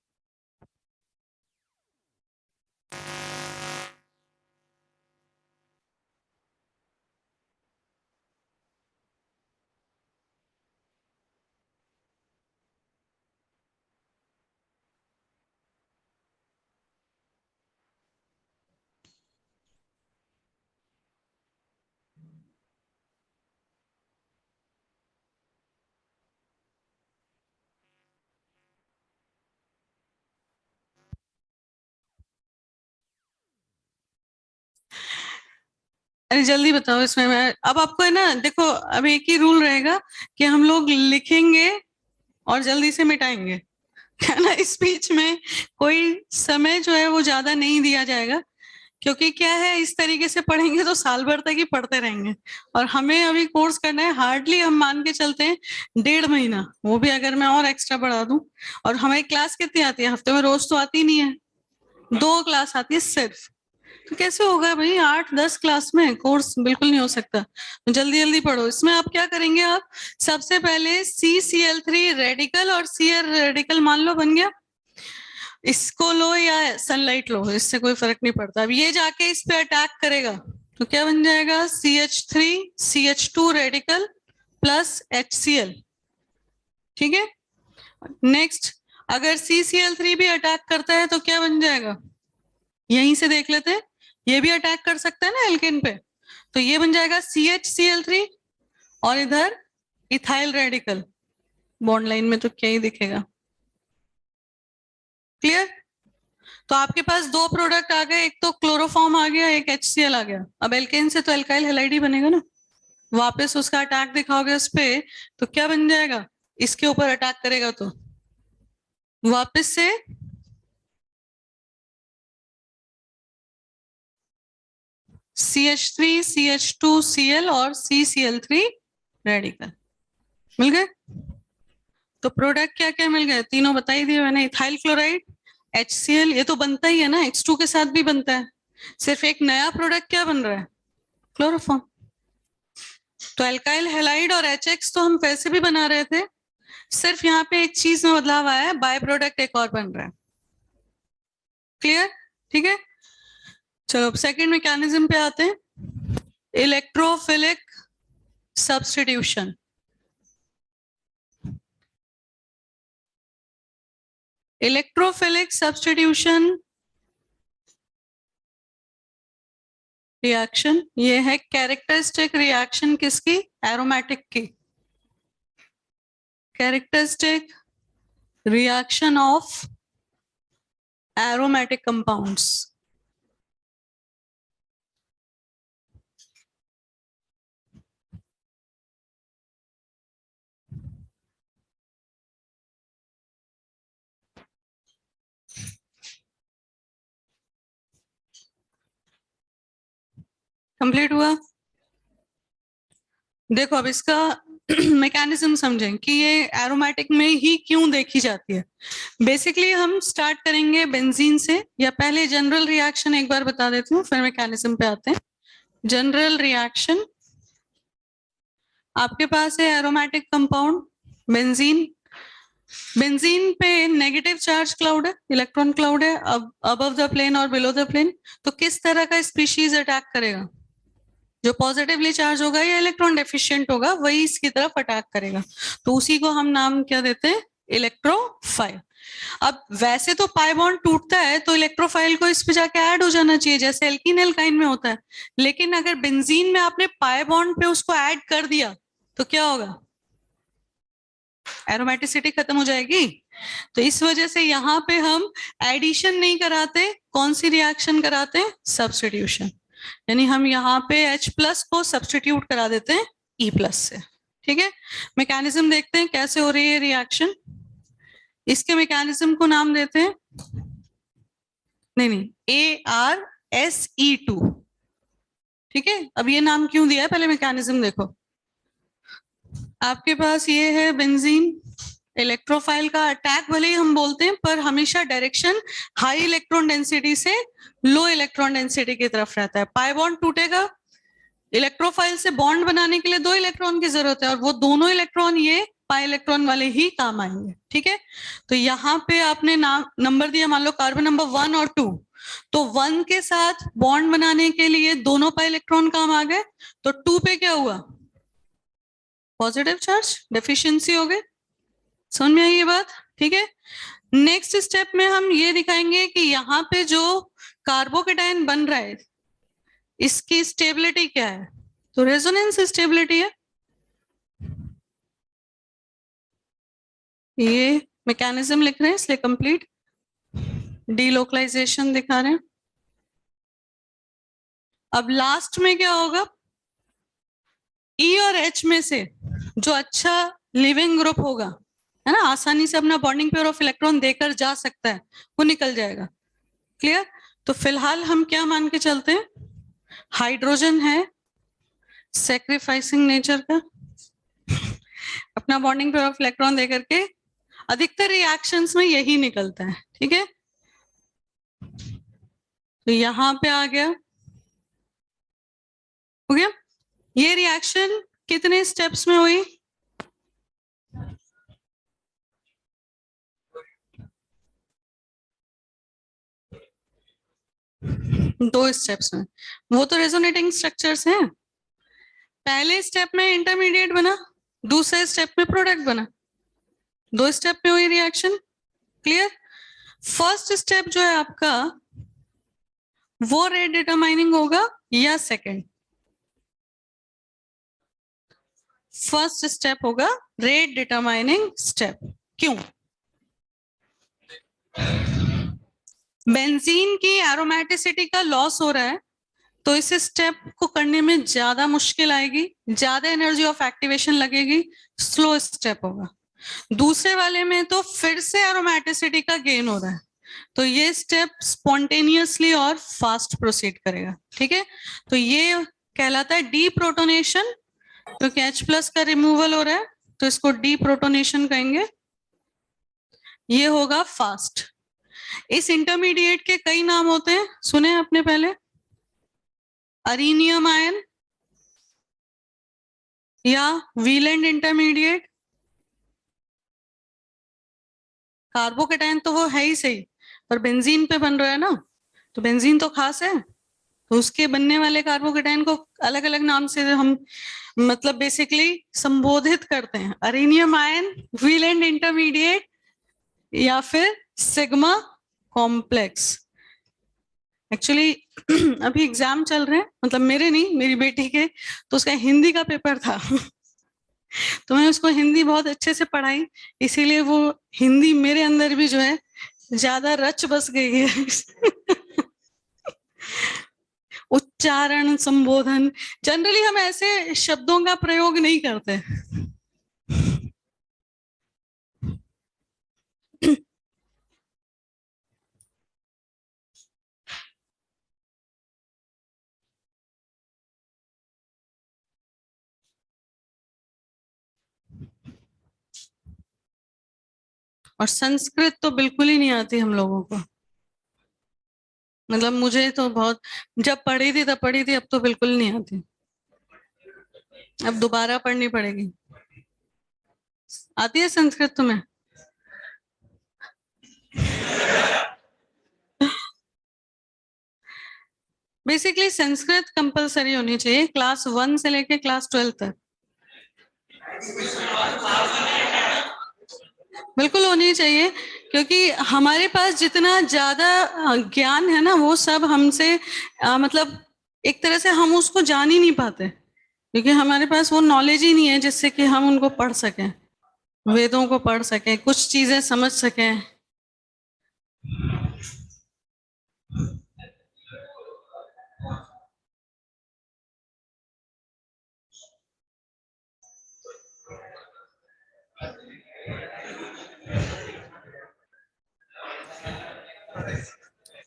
अरे जल्दी बताओ इसमें। मैं अब आपको है ना, देखो अब एक ही रूल रहेगा कि हम लोग लिखेंगे और जल्दी से मिटाएंगे, है ना। इस बीच में कोई समय जो है वो ज्यादा नहीं दिया जाएगा, क्योंकि क्या है, इस तरीके से पढ़ेंगे तो साल भर तक ही पढ़ते रहेंगे। और हमें अभी कोर्स करना है हार्डली, हम मान के चलते हैं 1.5 महीना, वो भी अगर मैं और एक्स्ट्रा बढ़ा दूं। और हमारी क्लास कितनी आती है हफ्ते में? रोज तो आती नहीं है, 2 क्लास आती है सिर्फ। तो कैसे होगा भाई 8-10 क्लास में कोर्स? बिल्कुल नहीं हो सकता। तो जल्दी जल्दी पढ़ो। इसमें आप क्या करेंगे, आप सबसे पहले CCl3 रेडिकल और Cl रेडिकल मान लो बन गया, इसको लो या सनलाइट लो, इससे कोई फर्क नहीं पड़ता। अब ये जाके इस पे अटैक करेगा तो क्या बन जाएगा, CH3CH2 रेडिकल प्लस HCl। ठीक है, नेक्स्ट अगर CCl3 भी अटैक करता है तो क्या बन जाएगा, यहीं से देख लेते हैं। ये भी अटैक कर सकता है ना एल्केन पे, तो ये बन जाएगा CHCl3 और इधर इथाइल रेडिकल। बॉन्ड लाइन में तो क्या ही दिखेगा। क्लियर? तो आपके पास 2 प्रोडक्ट आ गए, एक तो क्लोरोफॉर्म आ गया, एक HCl आ गया। अब एल्केन से तो एल्काइल हैलाइड ही बनेगा ना। वापस उसका अटैक दिखाओगे उस पे तो क्या बन जाएगा, इसके ऊपर अटैक करेगा तो वापस से CH3CH2Cl और CCl3 रेडिकल मिल गए। तो प्रोडक्ट क्या क्या मिल गए, तीनों बता ही दिए मैंने। इथाइल क्लोराइड, HCl, ये तो बनता ही है ना, H2 के साथ भी बनता है। सिर्फ एक नया प्रोडक्ट क्या बन रहा है, क्लोरोफॉर्म। तो एल्काइल हैलाइड और HX तो हम वैसे भी बना रहे थे, सिर्फ यहाँ पे एक चीज में बदलाव आया है, बाय प्रोडक्ट एक और बन रहा है। क्लियर? ठीक है, चलो अब सेकेंड मैकेनिज्म पे आते हैं, electrophilic substitution. Electrophilic substitution reaction, ये है कैरेक्टरिस्टिक रिएक्शन किसकी, एरोमेटिक की। Characteristic reaction of aromatic compounds. Complete हुआ? देखो अब इसका मैकेनिज्म समझें कि ये एरोमेटिक में ही क्यों देखी जाती है। बेसिकली हम स्टार्ट करेंगे बेंजीन से, या पहले जनरल रिएक्शन एक बार बता देती हूँ, फिर मैकेनिज्म पे आते हैं। जनरल रिएक्शन, आपके पास है एरोमेटिक कंपाउंड बेंजीन। बेंजीन पे नेगेटिव चार्ज क्लाउड है, इलेक्ट्रॉन क्लाउड है, अब अबव द प्लेन और बिलो द प्लेन। तो किस तरह का स्पीशीज अटैक करेगा, जो पॉजिटिवली चार्ज होगा या इलेक्ट्रॉन डेफिशिएंट होगा वही इसकी तरफ अटैक करेगा। तो उसी को हम नाम क्या देते हैं, इलेक्ट्रोफाइल। अब वैसे तो पाई बॉन्ड टूटता है तो इलेक्ट्रोफाइल को इस पे जाके ऐड हो जाना चाहिए, जैसे एल्कीन एल्काइन में होता है। लेकिन अगर बेंजीन में आपने पाई बॉन्ड पे उसको ऐड कर दिया तो क्या होगा, एरोमेटिसिटी खत्म हो जाएगी। तो इस वजह से यहाँ पे हम एडिशन नहीं कराते, कौन सी रिएक्शन कराते हैं, सब्स्टिट्यूशन। यानी हम यहाँ पे H प्लस को सब्स्टिट्यूट करा देते हैं E प्लस से। ठीक है, मैकेनिज्म देखते हैं कैसे हो रही है रिएक्शन। इसके मैकेनिज्म को नाम देते हैं, नहीं, ARSE2। ठीक है, अब ये नाम क्यों दिया है, पहले मैकेनिज्म देखो। आपके पास ये है बेंजीन, इलेक्ट्रोफाइल का अटैक भले ही हम बोलते हैं, पर हमेशा डायरेक्शन हाई इलेक्ट्रॉन डेंसिटी से लो इलेक्ट्रॉन डेंसिटी की तरफ रहता है। पाई बॉन्ड टूटेगा, इलेक्ट्रोफाइल से बॉन्ड बनाने के लिए 2 इलेक्ट्रॉन की जरूरत है, और वो दोनों इलेक्ट्रॉन ये पाई इलेक्ट्रॉन वाले ही काम आएंगे। ठीक है, तो यहाँ पे आपने नाम नंबर दिया, मान लो कार्बन नंबर 1 और 2, तो 1 के साथ बॉन्ड बनाने के लिए दोनों पाई इलेक्ट्रॉन काम आ गए, तो 2 पे क्या हुआ, पॉजिटिव चार्ज डेफिशिएंसी हो गए। समझ में आई ये बात? ठीक है, नेक्स्ट स्टेप में हम ये दिखाएंगे कि यहाँ पे जो कार्बोकेटायन बन रहा है इसकी स्टेबिलिटी क्या है, तो रेजोनेंस स्टेबिलिटी है। ये मैकेनिज्म लिख रहे हैं इसलिए कंप्लीट, डीलोकलाइजेशन दिखा रहे हैं। अब लास्ट में क्या होगा, ई और एच में से जो अच्छा लिविंग ग्रुप होगा, है ना, आसानी से अपना बॉन्डिंग पेयर ऑफ इलेक्ट्रॉन देकर जा सकता है, वो निकल जाएगा। क्लियर? तो फिलहाल हम क्या मान के चलते हैं, हाइड्रोजन है सेक्रीफाइसिंग नेचर का, अपना बॉन्डिंग पेयर ऑफ इलेक्ट्रॉन देकर के, अधिकतर रिएक्शंस में यही निकलता है। ठीक है, तो यहां पे आ गया, हो गया। ये रिएक्शन कितने स्टेप्स में हुई, दो स्टेप्स में। वो तो रेजोनेटिंग स्ट्रक्चर्स हैं। पहले स्टेप में इंटरमीडिएट बना, दूसरे स्टेप में प्रोडक्ट बना, दो स्टेप में हुई रिएक्शन। क्लियर? फर्स्ट स्टेप जो है आपका वो रेट डिटरमाइनिंग होगा या सेकंड? फर्स्ट स्टेप होगा रेट डिटरमाइनिंग स्टेप। क्यों? बेंजीन की एरोमेटिसिटी का लॉस हो रहा है, तो इस स्टेप को करने में ज्यादा मुश्किल आएगी, ज्यादा एनर्जी ऑफ एक्टिवेशन लगेगी, स्लो स्टेप होगा। दूसरे वाले में तो फिर से एरोमेटिसिटी का गेन हो रहा है, तो ये स्टेप स्पॉन्टेनियसली और फास्ट प्रोसीड करेगा। ठीक है, तो ये कहलाता है डी प्रोटोनेशन, क्योंकि H प्लस का रिमूवल हो रहा है, तो इसको डी प्रोटोनेशन कहेंगे। ये होगा फास्ट। इस इंटरमीडिएट के कई नाम होते हैं, सुने आपने पहले, अरीनियम आयन या व्हीलैंड इंटरमीडिएट। कार्बोकेटाइन तो वो है ही सही, पर बेंजीन पे बन रहा है ना, तो बेंजीन तो खास है, तो उसके बनने वाले कार्बोकेटाइन को अलग अलग नाम से हम मतलब बेसिकली संबोधित करते हैं, अरेनियम आयन, व्हीलैंड इंटरमीडिएट, या फिर सिग्मा कॉम्प्लेक्स। एक्चुअली अभी एग्जाम चल रहे हैं, मतलब मेरे नहीं, मेरी बेटी के, तो उसका हिंदी का पेपर था तो मैं उसको हिंदी बहुत अच्छे से पढ़ाई, इसीलिए वो हिंदी मेरे अंदर भी जो है ज्यादा रच बस गई है उच्चारण, संबोधन, जनरली हम ऐसे शब्दों का प्रयोग नहीं करते और संस्कृत तो बिल्कुल ही नहीं आती हम लोगों को, मतलब मुझे तो बहुत, जब पढ़ी थी तब पढ़ी थी, अब तो बिल्कुल नहीं आती, अब दोबारा पढ़नी पड़ेगी। आती है संस्कृत तुम्हें? बेसिकली संस्कृत कंपलसरी होनी चाहिए क्लास 1 से लेके क्लास 12 तक, बिल्कुल होनी चाहिए, क्योंकि हमारे पास जितना ज्यादा ज्ञान है ना, वो सब हमसे मतलब एक तरह से हम उसको जान ही नहीं पाते, क्योंकि हमारे पास वो नॉलेज ही नहीं है जिससे कि हम उनको पढ़ सकें, वेदों को पढ़ सकें, कुछ चीजें समझ सकें।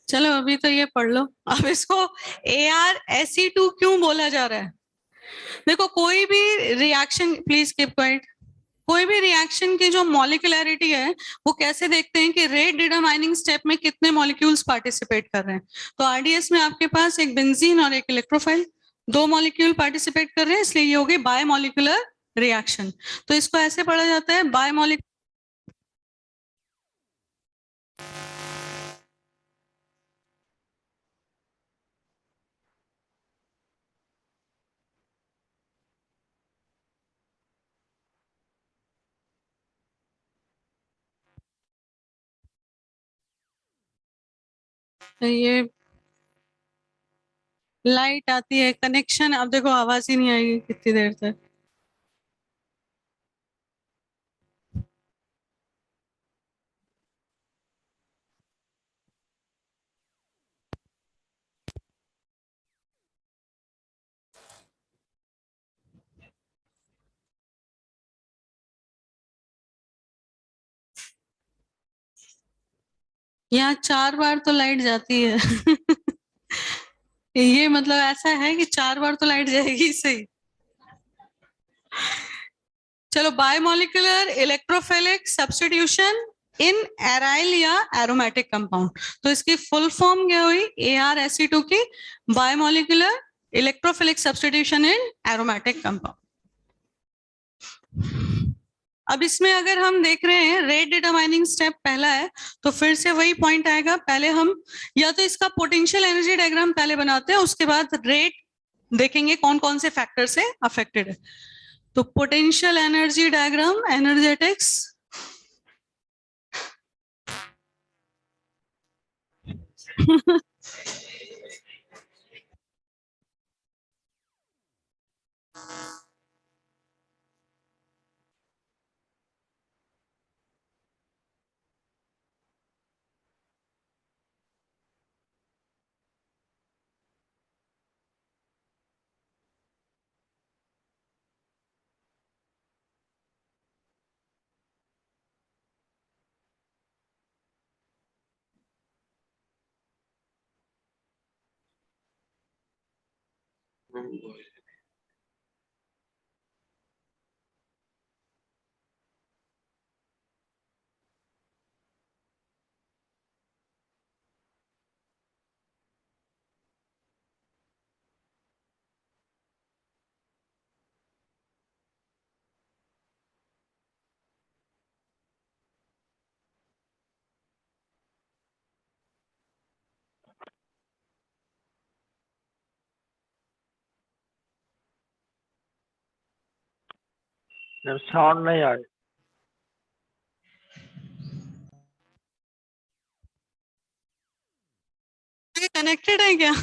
चलो अभी तो ये पढ़ लो, अब इसको ArSe2 क्यों बोला जा रहा है? देखो कोई भी रिएक्शन, प्लीज कीप क्वाइट, कोई भी रिएक्शन की जो मॉलिक्यूलैरिटी है, वो कैसे देखते हैं कि रेट डिटरमाइनिंग स्टेप में कितने मॉलिक्यूल्स पार्टिसिपेट कर रहे हैं। तो आरडीएस में आपके पास एक बेंजीन और एक इलेक्ट्रोफाइल, दो मॉलिक्यूल पार्टिसिपेट कर रहे हैं, इसलिए ये हो गई बायमॉलिक्यूलर रिएक्शन। तो इसको ऐसे पढ़ा जाता है बायमॉलिक्यूलर, ये लाइट आती है, कनेक्शन, अब देखो आवाज ही नहीं आएगी कितनी देर तक। यहाँ 4 बार तो लाइट जाती है। ये मतलब ऐसा है कि 4 बार तो लाइट जाएगी सही। चलो, बायोमोलिकुलर इलेक्ट्रोफिलिक सब्स्टिट्यूशन इन एराइल या एरोमेटिक कंपाउंड, तो इसकी फुल फॉर्म क्या हुई, ArSE2 की बायोमोलिकुलर इलेक्ट्रोफिलिक सब्स्टिट्यूशन इन एरोमेटिक कंपाउंड। अब इसमें अगर हम देख रहे हैं रेट डिटरमाइनिंग स्टेप पहला है, तो फिर से वही पॉइंट आएगा, पहले हम या तो इसका पोटेंशियल एनर्जी डायग्राम पहले बनाते हैं, उसके बाद रेट देखेंगे कौन कौन से फैक्टर से अफेक्टेड है। तो potential energy diagram, energetics, sound नहीं आ रही। कनेक्टेड है क्या?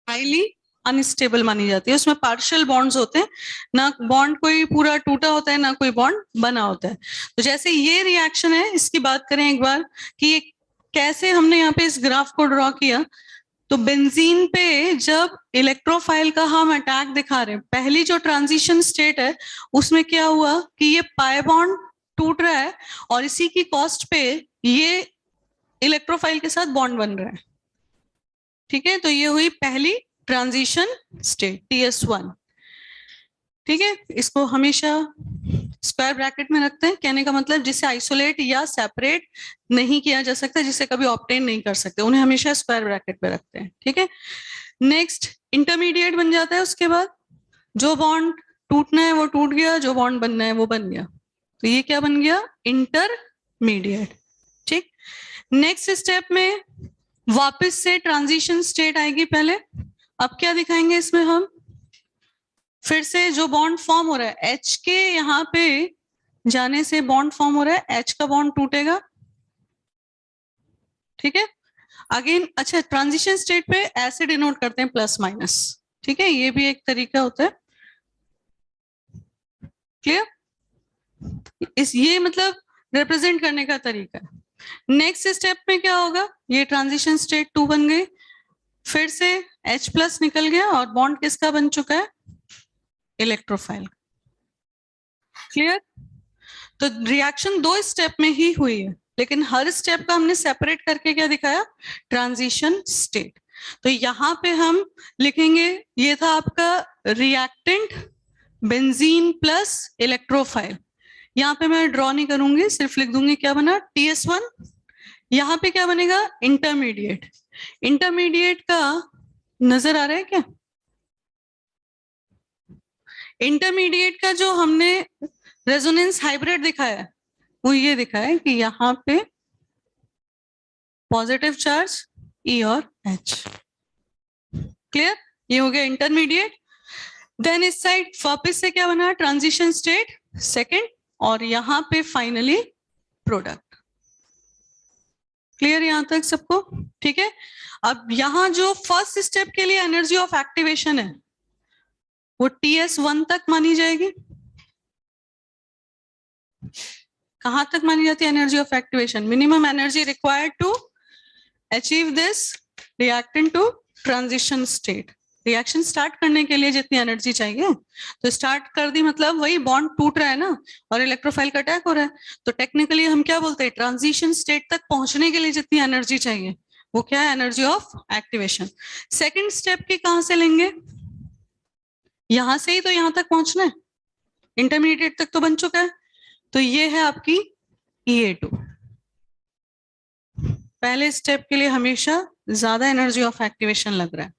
हाईली अनस्टेबल मानी जाती है, उसमें पार्शियल बॉन्ड्स होते हैं, ना बॉन्ड कोई पूरा टूटा होता है ना कोई बॉन्ड बना होता है। तो जैसे ये रिएक्शन है, इसकी बात करें एक बार कि ये कैसे हमने यहाँ पे इस ग्राफ को ड्रॉ किया। तो बेंजीन पे जब इलेक्ट्रोफाइल का हम अटैक दिखा रहे हैं, पहली जो ट्रांजिशन स्टेट है उसमें क्या हुआ कि ये पाई बॉन्ड टूट रहा है और इसी की कॉस्ट पे ये इलेक्ट्रोफाइल के साथ बॉन्ड बन रहा है। ठीक है, तो ये हुई पहली ट्रांजिशन स्टेट TS1। ठीक है, इसको हमेशा स्क्वायर ब्रैकेट में रखते हैं, कहने का मतलब जिसे आइसोलेट या सेपरेट नहीं किया जा सकता, जिसे कभी ऑब्टेन नहीं कर सकते, उन्हें हमेशा स्क्वायर ब्रैकेट में रखते हैं। ठीक है, नेक्स्ट इंटरमीडिएट बन जाता है, उसके बाद जो बॉन्ड टूटना है वो टूट गया, जो बॉन्ड बनना है वो बन गया, तो ये क्या बन गया, इंटरमीडिएट। ठीक, नेक्स्ट स्टेप में वापस से ट्रांजिशन स्टेट आएगी पहले। अब क्या दिखाएंगे इसमें हम, फिर से जो बॉन्ड फॉर्म हो रहा है H के यहाँ पे जाने से बॉन्ड फॉर्म हो रहा है, H का बॉन्ड टूटेगा। ठीक है, अगेन अच्छा, ट्रांजिशन स्टेट पे ऐसे डिनोट करते हैं प्लस माइनस। ठीक है, ये भी एक तरीका होता है। क्लियर, इस ये मतलब रिप्रेजेंट करने का तरीका है। नेक्स्ट स्टेप में क्या होगा, ये ट्रांजिशन स्टेट 2 बन गई, फिर से H प्लस निकल गया और बॉन्ड किसका बन चुका है, इलेक्ट्रोफाइल। क्लियर, तो रिएक्शन 2 स्टेप में ही हुई है, लेकिन हर स्टेप का हमने सेपरेट करके क्या दिखाया, ट्रांजिशन स्टेट। तो यहाँ पे हम लिखेंगे, ये था आपका रिएक्टेंट बेंजीन प्लस इलेक्ट्रोफाइल। यहाँ पे मैं ड्रॉ नहीं करूंगी, सिर्फ लिख दूंगी क्या बना, TS1। यहाँ पे क्या बनेगा, इंटरमीडिएट। इंटरमीडिएट का नजर आ रहा है क्या, इंटरमीडिएट का जो हमने रेजोनेंस हाइब्रिड दिखाया है वो ये दिखाया है कि यहाँ पे पॉजिटिव चार्ज E और H। क्लियर, ये हो गया इंटरमीडिएट। देन इस साइड वापस से क्या बना, ट्रांजिशन स्टेट सेकेंड, और यहां पे फाइनली प्रोडक्ट। क्लियर यहां तक सबको? ठीक है। अब यहां जो फर्स्ट स्टेप के लिए एनर्जी ऑफ एक्टिवेशन है वो TS1 तक मानी जाएगी। कहां तक मानी जाती है energy of activation? Minimum energy required to achieve this reactant to transition state. Reaction start करने के लिए जितनी एनर्जी चाहिए, तो स्टार्ट कर दी मतलब वही बॉन्ड टूट रहा है ना, और इलेक्ट्रोफाइल का अटैक हो रहा है, तो टेक्निकली हम क्या बोलते हैं, ट्रांजिशन स्टेट तक पहुंचने के लिए जितनी एनर्जी चाहिए वो क्या है, energy of activation. Second step की कहां से लेंगे? यहां से ही तो यहां तक पहुंचना है, इंटरमीडिएट तक तो बन चुका है, तो ये है आपकी EA2। पहले स्टेप के लिए हमेशा ज्यादा एनर्जी ऑफ एक्टिवेशन लग रहा है।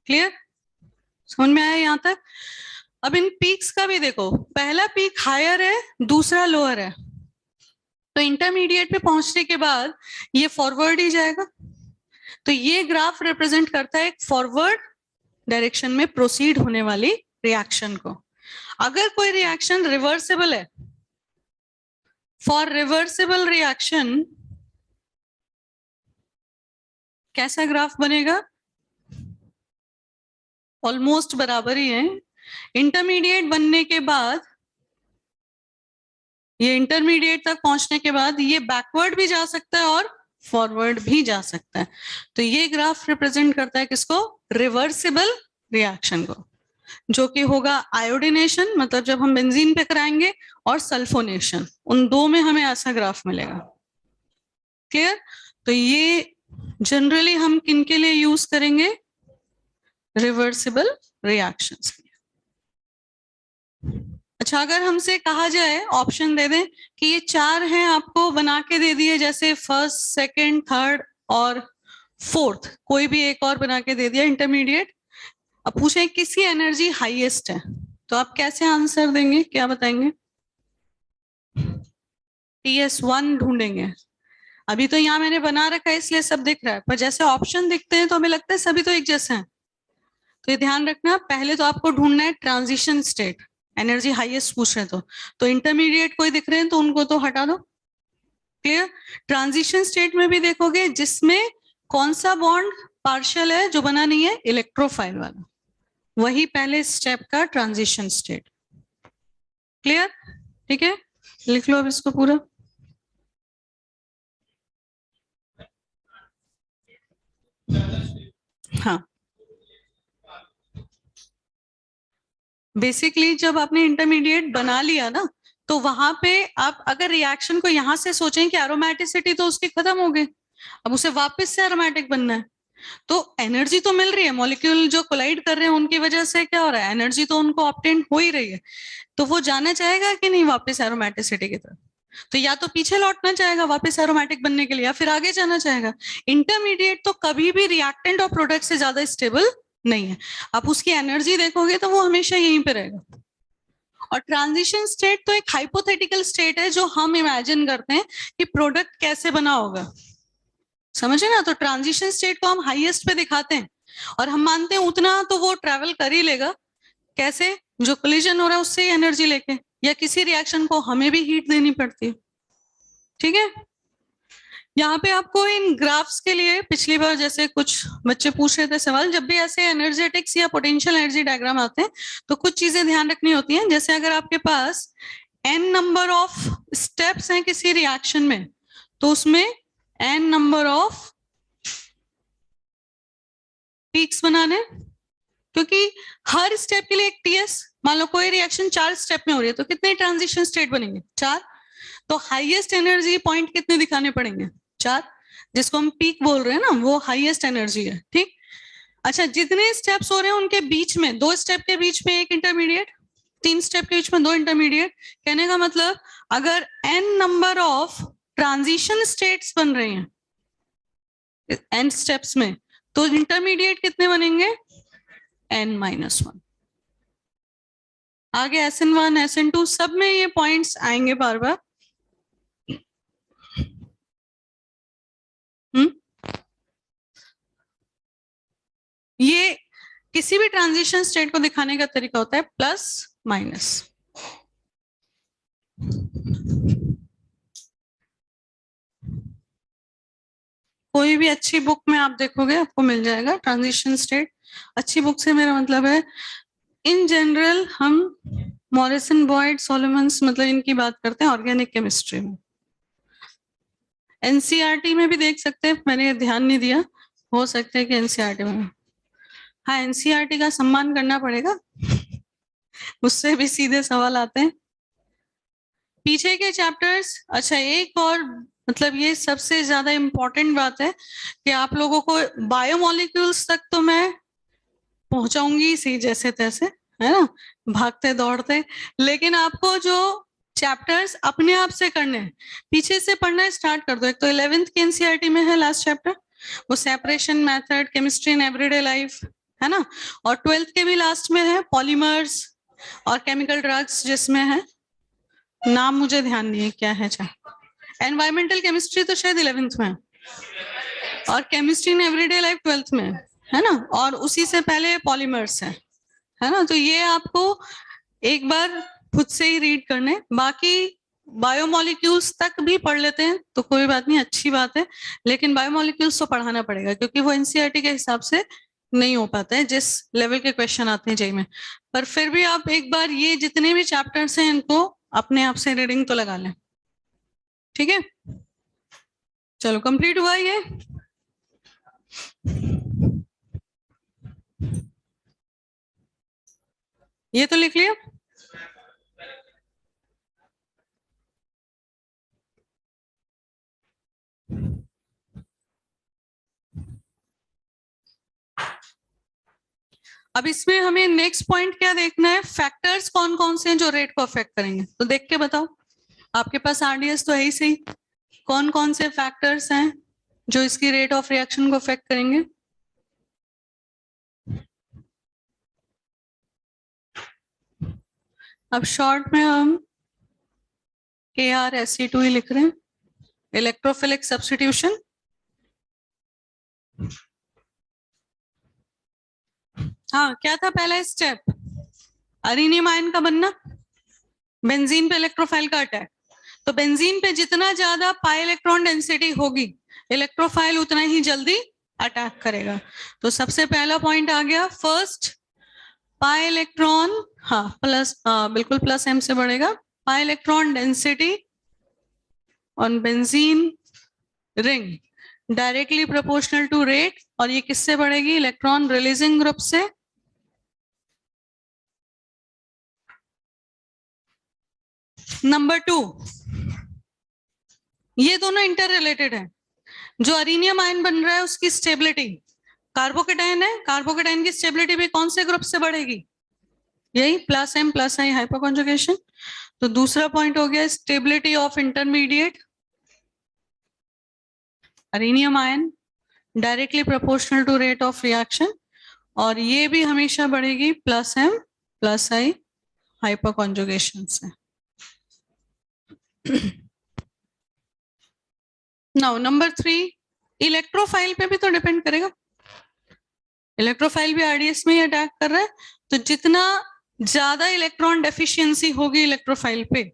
क्लियर? समझ में आया यहां तक? अब इन पीक्स का भी देखो, पहला पीक हायर है, दूसरा लोअर है, तो इंटरमीडिएट पे पहुंचने के बाद ये फॉरवर्ड ही जाएगा। तो ये ग्राफ रिप्रेजेंट करता है एक फॉरवर्ड डायरेक्शन में प्रोसीड होने वाली रिएक्शन को। अगर कोई रिएक्शन रिवर्सिबल है, फॉर रिवर्सिबल रिएक्शन कैसा ग्राफ बनेगा? ऑलमोस्ट बराबर ही है। इंटरमीडिएट बनने के बाद, ये इंटरमीडिएट तक पहुंचने के बाद ये बैकवर्ड भी जा सकता है और फॉरवर्ड भी जा सकता है। तो ये ग्राफ रिप्रेजेंट करता है किसको? रिवर्सिबल रिएक्शन को, जो कि होगा आयोडिनेशन, मतलब जब हम बेंजीन पे कराएंगे, और सल्फोनेशन, उन दो में हमें ऐसा ग्राफ मिलेगा। क्लियर? तो ये जनरली हम किन के लिए यूज करेंगे? रिवर्सिबल रिएक्शंस के लिए। अच्छा, अगर हमसे कहा जाए, ऑप्शन दे दें कि ये चार हैं, आपको बना के दे दिए, जैसे फर्स्ट, सेकंड, थर्ड और फोर्थ, कोई भी एक और बना के दे दिया इंटरमीडिएट, अब पूछे किसकी एनर्जी हाईएस्ट है, तो आप कैसे आंसर देंगे, क्या बताएंगे? TS1 ढूंढेंगे। अभी तो यहाँ मैंने बना रखा है इसलिए सब दिख रहा है, पर जैसे ऑप्शन दिखते हैं तो हमें लगता है सभी तो एक जैसे हैं। तो ये ध्यान रखना, पहले तो आपको ढूंढना है ट्रांजिशन स्टेट, एनर्जी हाईएस्ट पूछ रहे हैं तो इंटरमीडिएट कोई दिख रहे हैं तो उनको तो हटा दो। क्लियर? ट्रांजिशन स्टेट में भी देखोगे जिसमें कौन सा बॉन्ड पार्शियल है, जो बना नहीं है, इलेक्ट्रोफाइल वाला, वही पहले स्टेप का ट्रांजिशन स्टेट। क्लियर? ठीक है, लिख लो अब इसको पूरा। हाँ, बेसिकली जब आपने इंटरमीडिएट बना लिया ना, तो वहां पे आप अगर रिएक्शन को यहां से सोचें कि एरोमेटिसिटी तो उसकी खत्म हो गई, अब उसे वापस से एरोमेटिक बनना है, तो एनर्जी तो मिल रही है, मॉलिक्यूल जो कोलाइड कर रहे हैं उनकी वजह से क्या हो रहा है, एनर्जी तो उनको ऑब्टेन हो ही रही है, तो वो जाना चाहेगा कि नहीं वापस एरोमेटिसिटी की तरफ? तो या तो पीछे लौटना चाहेगा वापस एरोमेटिक बनने के लिए, या फिर आगे जाना चाहेगा। इंटरमीडिएट तो कभी भी रिएक्टेंट और प्रोडक्ट से ज्यादा स्टेबल नहीं है, आप उसकी एनर्जी देखोगे तो वो हमेशा यहीं पे रहेगा। और ट्रांजिशन स्टेट तो एक हाइपोथेटिकल स्टेट है जो हम इमेजिन करते हैं कि प्रोडक्ट कैसे बना होगा, समझे ना? तो ट्रांजिशन स्टेट को हम हाईएस्ट पे दिखाते हैं और हम मानते हैं उतना तो वो ट्रेवल कर ही लेगा। कैसे? जो कोलिजन हो रहा है उससे ही एनर्जी लेके, या किसी रिएक्शन को हमें भी हीट देनी पड़ती है। ठीक है, यहाँ पे आपको इन ग्राफ्स के लिए पिछली बार जैसे कुछ बच्चे पूछ रहे थे सवाल, जब भी ऐसे एनर्जेटिक्स या पोटेंशियल एनर्जी डायग्राम आते हैं तो कुछ चीजें ध्यान रखनी होती हैं। जैसे अगर आपके पास n नंबर ऑफ स्टेप्स हैं किसी रिएक्शन में, तो उसमें n नंबर ऑफ पीक्स बनाने, क्योंकि हर स्टेप के लिए एक TS, मान लो कोई रिएक्शन 4 स्टेप में हो रही है तो कितने ट्रांजिशन स्टेट बनेंगे? 4। तो हाईएस्ट एनर्जी पॉइंट कितने दिखाने पड़ेंगे? 4, जिसको हम पीक बोल रहे हैं ना, वो हाईएस्ट एनर्जी है। ठीक। अच्छा, जितने स्टेप्स हो रहे हैं उनके बीच में, 2 स्टेप के बीच में एक इंटरमीडिएट, 3 स्टेप के बीच में 2 इंटरमीडिएट, कहने का मतलब अगर n number of transition states बन रहे हैं n स्टेप्स में, तो इंटरमीडिएट कितने बनेंगे? n-1। आगे SN1 SN2 सब में ये पॉइंट्स आएंगे बार बार। ये किसी भी ट्रांजिशन स्टेट को दिखाने का तरीका होता है प्लस माइनस। कोई भी अच्छी बुक में आप देखोगे आपको मिल जाएगा ट्रांजिशन स्टेट। अच्छी बुक से मेरा मतलब है इन जनरल हम मॉरिसन बॉयड सोलोमन्स मतलब इनकी बात करते हैं ऑर्गेनिक केमिस्ट्री में। एनसीईआरटी में भी देख सकते हैं, मैंने ध्यान नहीं दिया, हो सकता है कि एनसीईआरटी में। हाँ, एनसीईआरटी का सम्मान करना पड़ेगा, उससे भी सीधे सवाल आते हैं। पीछे के चैप्टर्स, अच्छा एक और मतलब ये सबसे ज्यादा इम्पोर्टेंट बात है कि आप लोगों को बायोमोलिक्यूल्स तक तो मैं पहुंचाऊंगी सही जैसे तैसे, है ना, भागते दौड़ते, लेकिन आपको जो चैप्टर्स अपने आप से करने हैं पीछे से पढ़ना स्टार्ट कर दो। एक तो 11th के एनसीईआरटी में है लास्ट चैप्टर, वो separation method, chemistry in everyday life, है ना, और 12th के भी लास्ट में है पॉलीमर्स और केमिकल ड्रग्स, जिसमें है नाम मुझे ध्यान नहीं है क्या है। एनवायरमेंटल केमिस्ट्री तो शायद 11th में है और chemistry in everyday life 12th में है ना, और उसी से पहले पॉलीमर्स है ना। तो ये आपको एक बार खुद से ही रीड करने, बाकी बायोमोलिक्यूल्स तक भी पढ़ लेते हैं तो कोई बात नहीं, अच्छी बात है, लेकिन बायोमोलिक्यूल्स तो पढ़ाना पड़ेगा क्योंकि वो एनसीईआरटी के हिसाब से नहीं हो पाता है जिस लेवल के क्वेश्चन आते हैं जेई में। पर फिर भी आप एक बार ये जितने भी चैप्टर्स हैं इनको अपने आप से रीडिंग तो लगा लें, ठीक है। चलो कंप्लीट हुआ ये। ये तो लिख लिया। अब इसमें हमें नेक्स्ट पॉइंट क्या देखना है, फैक्टर्स कौन कौन से हैं जो रेट को अफेक्ट करेंगे, तो देख के बताओ। आपके पास आरडीएस तो है ही सही, कौन कौन से फैक्टर्स हैं जो इसकी रेट ऑफ रिएक्शन को अफेक्ट करेंगे। अब शॉर्ट में हम KrSE2 ही लिख रहे हैं, इलेक्ट्रोफिलिक सब्स्टिट्यूशन। हाँ, क्या था पहला स्टेप, अरीनियम आयन का बनना, बेंजीन पे इलेक्ट्रोफाइल का अटैक। तो बेंजीन पे जितना ज्यादा पाई इलेक्ट्रॉन डेंसिटी होगी इलेक्ट्रोफाइल उतना ही जल्दी अटैक करेगा। तो सबसे पहला पॉइंट आ गया, फर्स्ट पाई इलेक्ट्रॉन, हाँ प्लस, बिल्कुल प्लस m से बढ़ेगा, pi electron density on benzene ring directly proportional to rate, और ये किससे बढ़ेगी, इलेक्ट्रॉन रिलीजिंग ग्रुप से। नंबर 2, ये दोनों इंटर रिलेटेड है। जो अरीनियम आयन बन रहा है उसकी स्टेबिलिटी, कार्बोकेटाइन है, कार्बोकेटाइन की स्टेबिलिटी भी कौन से ग्रुप से बढ़ेगी, यही plus m plus I hyperconjugation. तो दूसरा पॉइंट हो गया stability of intermediate arenium ion directly proportional to rate of reaction, और ये भी हमेशा बढ़ेगी plus m plus I hyperconjugation से। नाउ नंबर 3, इलेक्ट्रोफाइल पे भी तो डिपेंड करेगा, इलेक्ट्रोफाइल भी आरडीएस में ही अटैक कर रहा है, तो जितना ज्यादा इलेक्ट्रॉन डेफिशिएंसी होगी इलेक्ट्रोफाइल पे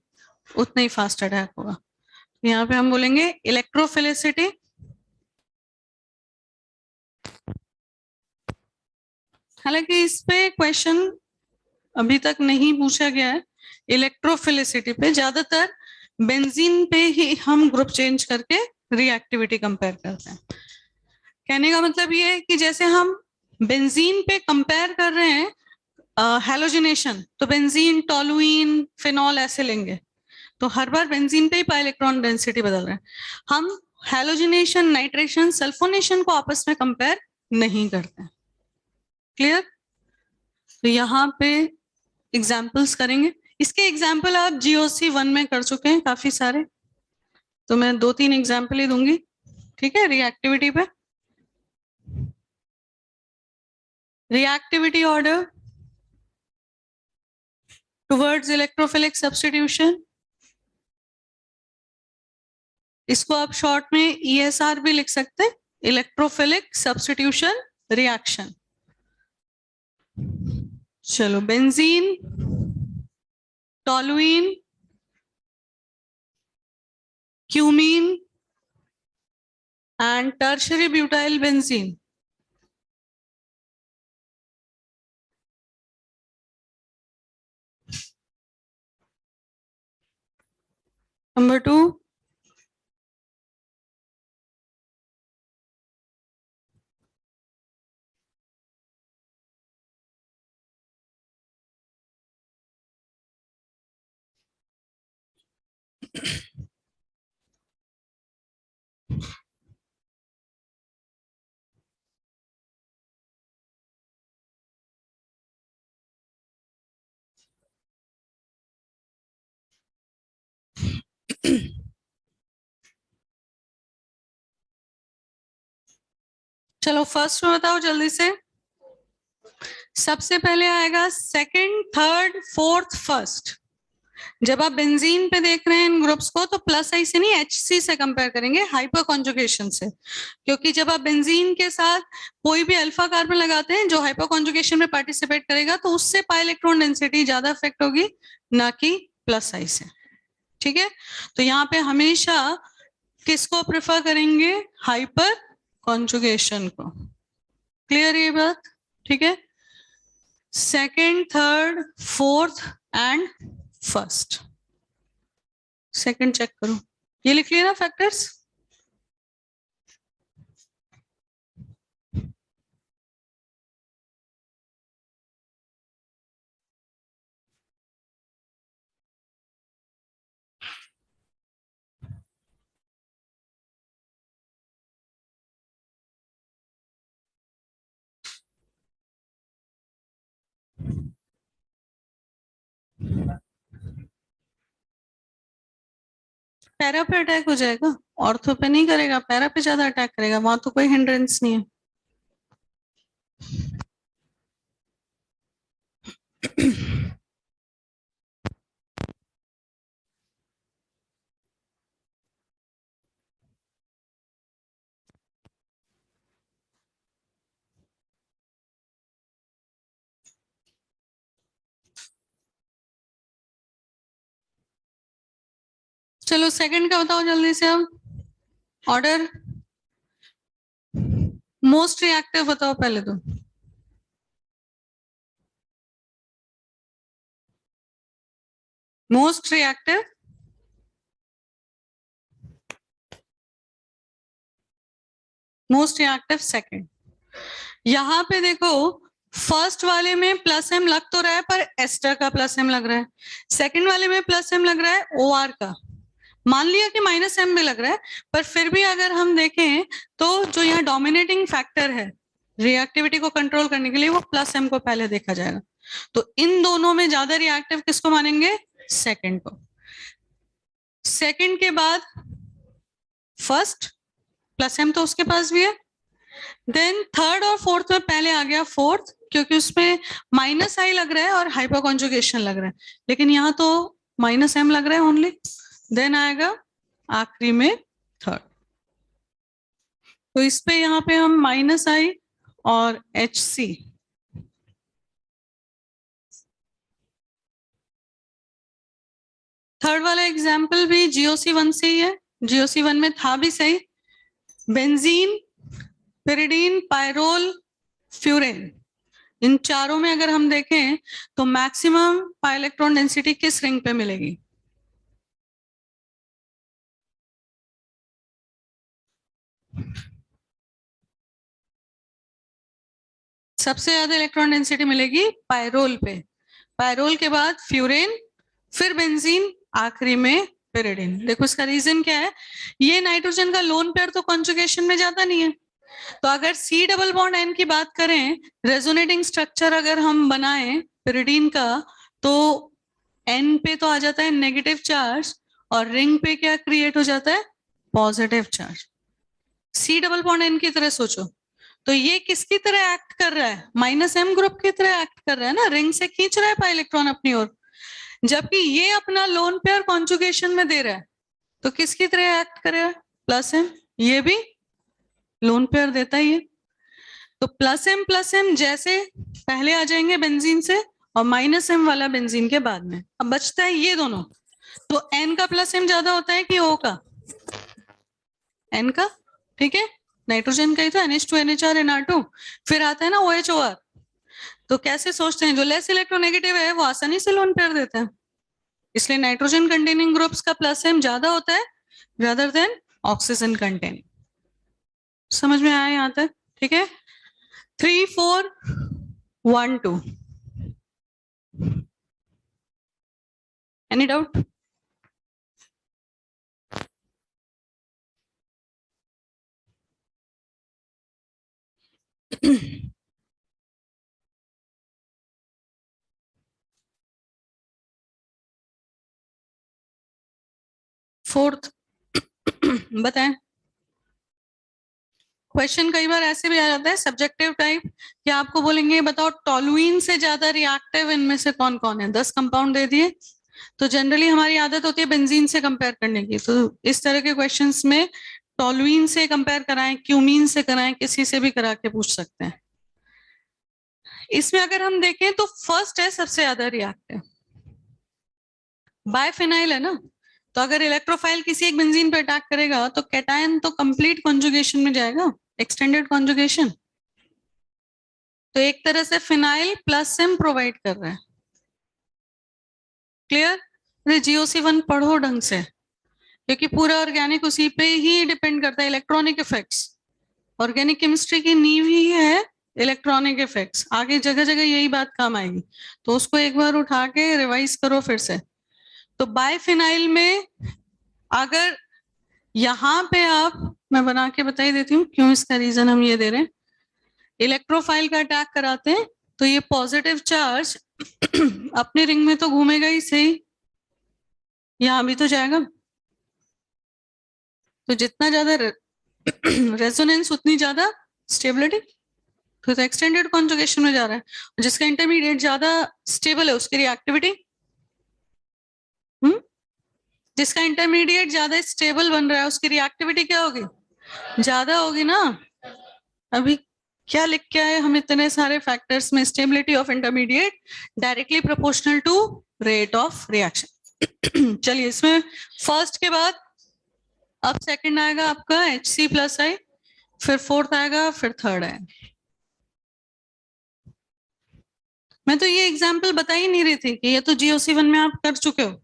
उतना ही फास्ट अटैक होगा। यहाँ पे हम बोलेंगे इलेक्ट्रोफिलिसिटी, हालांकि इस पे क्वेश्चन अभी तक नहीं पूछा गया है। इलेक्ट्रोफिलिसिटी पे ज्यादातर बेंजीन पे ही हम ग्रुप चेंज करके रिएक्टिविटी कंपेयर करते हैं। कहने का मतलब ये है कि जैसे हम बेंजीन पे कंपेयर कर रहे हैं हैलोजिनेशन, तो बेंजीन, टोलुइन, फिनॉल ऐसे लेंगे, तो हर बार बेंजीन पे ही पाई इलेक्ट्रॉन डेंसिटी बदल रहे हैं। हम हैलोजिनेशन, नाइट्रेशन, सल्फोनेशन को आपस में कंपेयर नहीं करते हैं। क्लियर? तो यहाँ पे एग्जाम्पल्स करेंगे, इसके एग्जाम्पल आप GOC 1 में कर चुके हैं काफी सारे, तो मैं 2-3 एग्जाम्पल ही दूंगी, ठीक है। रिएक्टिविटी पे, reactivity order towards electrophilic substitution, इसको आप शॉर्ट में ESR भी लिख सकते हैं, इलेक्ट्रोफिलिक सब्स्टिट्यूशन रिएक्शन। चलो benzene, toluene, cumene and tertiary butyl benzene. Number 2, चलो फर्स्ट में बताओ जल्दी से। सबसे पहले आएगा सेकंड, थर्ड, फोर्थ, फर्स्ट। जब आप बेंजीन पे देख रहे हैं इन ग्रुप्स को तो प्लस आई से नहीं HC से कंपेयर करेंगे, हाइपर कॉन्जुगेशन से। क्योंकि जब आप बेंजीन के साथ कोई भी अल्फा कार्बन लगाते हैं जो हाइपर कॉन्जुगेशन में पार्टिसिपेट करेगा तो उससे पाई इलेक्ट्रॉन डेंसिटी ज्यादा इफेक्ट होगी, ना कि प्लस आई से। ठीक है, तो यहाँ पे हमेशा किसको प्रेफर करेंगे? हाइपर कॉन्जुगेशन को। क्लियर ये बात? ठीक है, second, third, fourth and first. Second check करो, ये लिख लिया ना फैक्टर्स। पैरा पे अटैक हो जाएगा, ऑर्थो पे नहीं करेगा, पैरा पे ज्यादा अटैक करेगा, वहां तो कोई हिंड्रेंस नहीं है। चलो सेकंड का बताओ जल्दी से अब। ऑर्डर मोस्ट रिएक्टिव बताओ पहले तो। Most reactive, most reactive second. यहाँ पे देखो फर्स्ट वाले में प्लस एम लग तो रहा है पर एस्टर का प्लस एम लग रहा है, सेकंड वाले में प्लस एम लग रहा है OR का। मान लिया कि माइनस एम भी लग रहा है, पर फिर भी अगर हम देखें तो जो यहाँ डोमिनेटिंग फैक्टर है रिएक्टिविटी को कंट्रोल करने के लिए वो प्लस एम को पहले देखा जाएगा। तो इन दोनों में ज्यादा रिएक्टिव किसको मानेंगे? सेकंड को। सेकंड के बाद फर्स्ट, प्लस एम तो उसके पास भी है। देन थर्ड और फोर्थ में पहले आ गया फोर्थ, क्योंकि उसमें माइनस आई लग रहा है और हाइपर कॉन्जुगेशन लग रहा है, लेकिन यहाँ तो माइनस एम लग रहा है ओनली। देन आएगा आखिरी में थर्ड। तो इस पे यहाँ पे हम माइनस आई और HC। थर्ड वाला एग्जाम्पल भी GOC1 से ही है, GOC1 में था भी सही। बेंजीन, पिरिडीन, पायरोल, फ्यूरेन, इन चारों में अगर हम देखें तो मैक्सिमम पाई इलेक्ट्रॉन डेंसिटी किस रिंग पे मिलेगी? सबसे ज्यादा इलेक्ट्रॉन डेंसिटी मिलेगी पायरोल पे, पायरोल के बाद फ्यूरेन, फिर बेंजीन, आखिरी में पिरिडीन। देखो इसका रीजन क्या है, ये नाइट्रोजन का लोन पेयर तो कॉन्जुगेशन में जाता नहीं है। तो अगर C डबल बॉन्ड N की बात करें, रेजोनेटिंग स्ट्रक्चर अगर हम बनाएं पिरिडीन का, तो N पे तो आ जाता है नेगेटिव चार्ज और रिंग पे क्या क्रिएट हो जाता है? Positive charge. C double bond N की तरह सोचो, तो ये किसकी तरह एक्ट कर रहा है? माइनस M ग्रुप की तरह एक्ट कर रहा है ना, रिंग से खींच रहा है पाई इलेक्ट्रॉन अपनी ओर, जबकि ये अपना लोन पेयर कॉन्जुगेशन में दे रहा है, तो किसकी तरह एक्ट करेगा? Plus M। ये भी लोन पेयर देता ही है, तो प्लस एम जैसे पहले आ जाएंगे बेंजीन से और माइनस एम वाला बेंजीन के बाद में। अब बचता है ये दोनों, तो एन का प्लस एम ज्यादा होता है कि ओ का? एन का, ठीक है। नाइट्रोजन का ही तो NH2 NHR NR2, फिर आता है ना OHOR। तो कैसे सोचते हैं, जो लेस इलेक्ट्रोनेगेटिव है वो आसानी से लोन पेयर देता है, इसलिए नाइट्रोजन कंटेनिंग ग्रुप्स का प्लस एम ज्यादा होता है rather देन ऑक्सीजन कंटेनिंग। समझ में आया यहाँ तक? ठीक है। 3 4 1 2, एनी डाउट? फोर्थ बताएं। क्वेश्चन कई बार ऐसे भी आ जाता है सब्जेक्टिव टाइप, कि आपको बोलेंगे बताओ टोलुइन से ज्यादा रिएक्टिव इनमें से कौन कौन है। 10 कंपाउंड दे दिए, तो जनरली हमारी आदत होती है बेंजीन से कंपेयर करने की। तो इस तरह के क्वेश्चंस में टोलुइन से कंपेयर कराएं, क्यूमीन से कराएं, किसी से भी करा के पूछ सकते हैं। इसमें अगर हम देखें तो फर्स्ट है सबसे ज्यादा रिएक्टिव, बायफिनाइल है ना। तो अगर इलेक्ट्रोफाइल किसी एक बेंजीन पे अटैक करेगा तो कैटायन तो कंप्लीट कॉन्जुगेशन में जाएगा, एक्सटेंडेड कॉन्जुगेशन। तो एक तरह से फिनाइल प्लस एम प्रोवाइड कर रहा है। क्लियर? अरे GOC1 पढ़ो ढंग से, क्योंकि पूरा ऑर्गेनिक उसी पे ही डिपेंड करता है, इलेक्ट्रॉनिक इफेक्ट्स। ऑर्गेनिक केमिस्ट्री की नींव ही है इलेक्ट्रॉनिक इफेक्ट्स, आगे जगह जगह यही बात काम आएगी। तो उसको एक बार उठा के रिवाइज करो फिर से। तो बायफिनाइल में अगर यहाँ पे आप, मैं बना के बता ही देती हूँ क्यों इसका रीजन हम ये दे रहे हैं। इलेक्ट्रोफाइल का अटैक कराते हैं तो ये पॉजिटिव चार्ज अपने रिंग में तो घूमेगा ही सही, यहाँ भी तो जाएगा। तो जितना ज्यादा रेजोनेंस उतनी ज्यादा स्टेबिलिटी। तो एक्सटेंडेड कॉन्जुगेशन में जा रहा है। जिसका इंटरमीडिएट ज्यादा स्टेबल है उसकी रिएक्टिविटी, जिसका इंटरमीडिएट ज्यादा स्टेबल बन रहा है उसकी रिएक्टिविटी क्या होगी? ज्यादा होगी ना। अभी क्या लिख के आए हम इतने सारे फैक्टर्स में? Stability of intermediate directly proportional to rate of reaction. चलिए, इसमें फर्स्ट के बाद अब सेकंड आएगा आपका Hc+I, फिर फोर्थ आएगा, फिर थर्ड आएगा। मैं तो ये एग्जाम्पल बता ही नहीं रही थी कि ये तो GOC1 में आप कर चुके हो।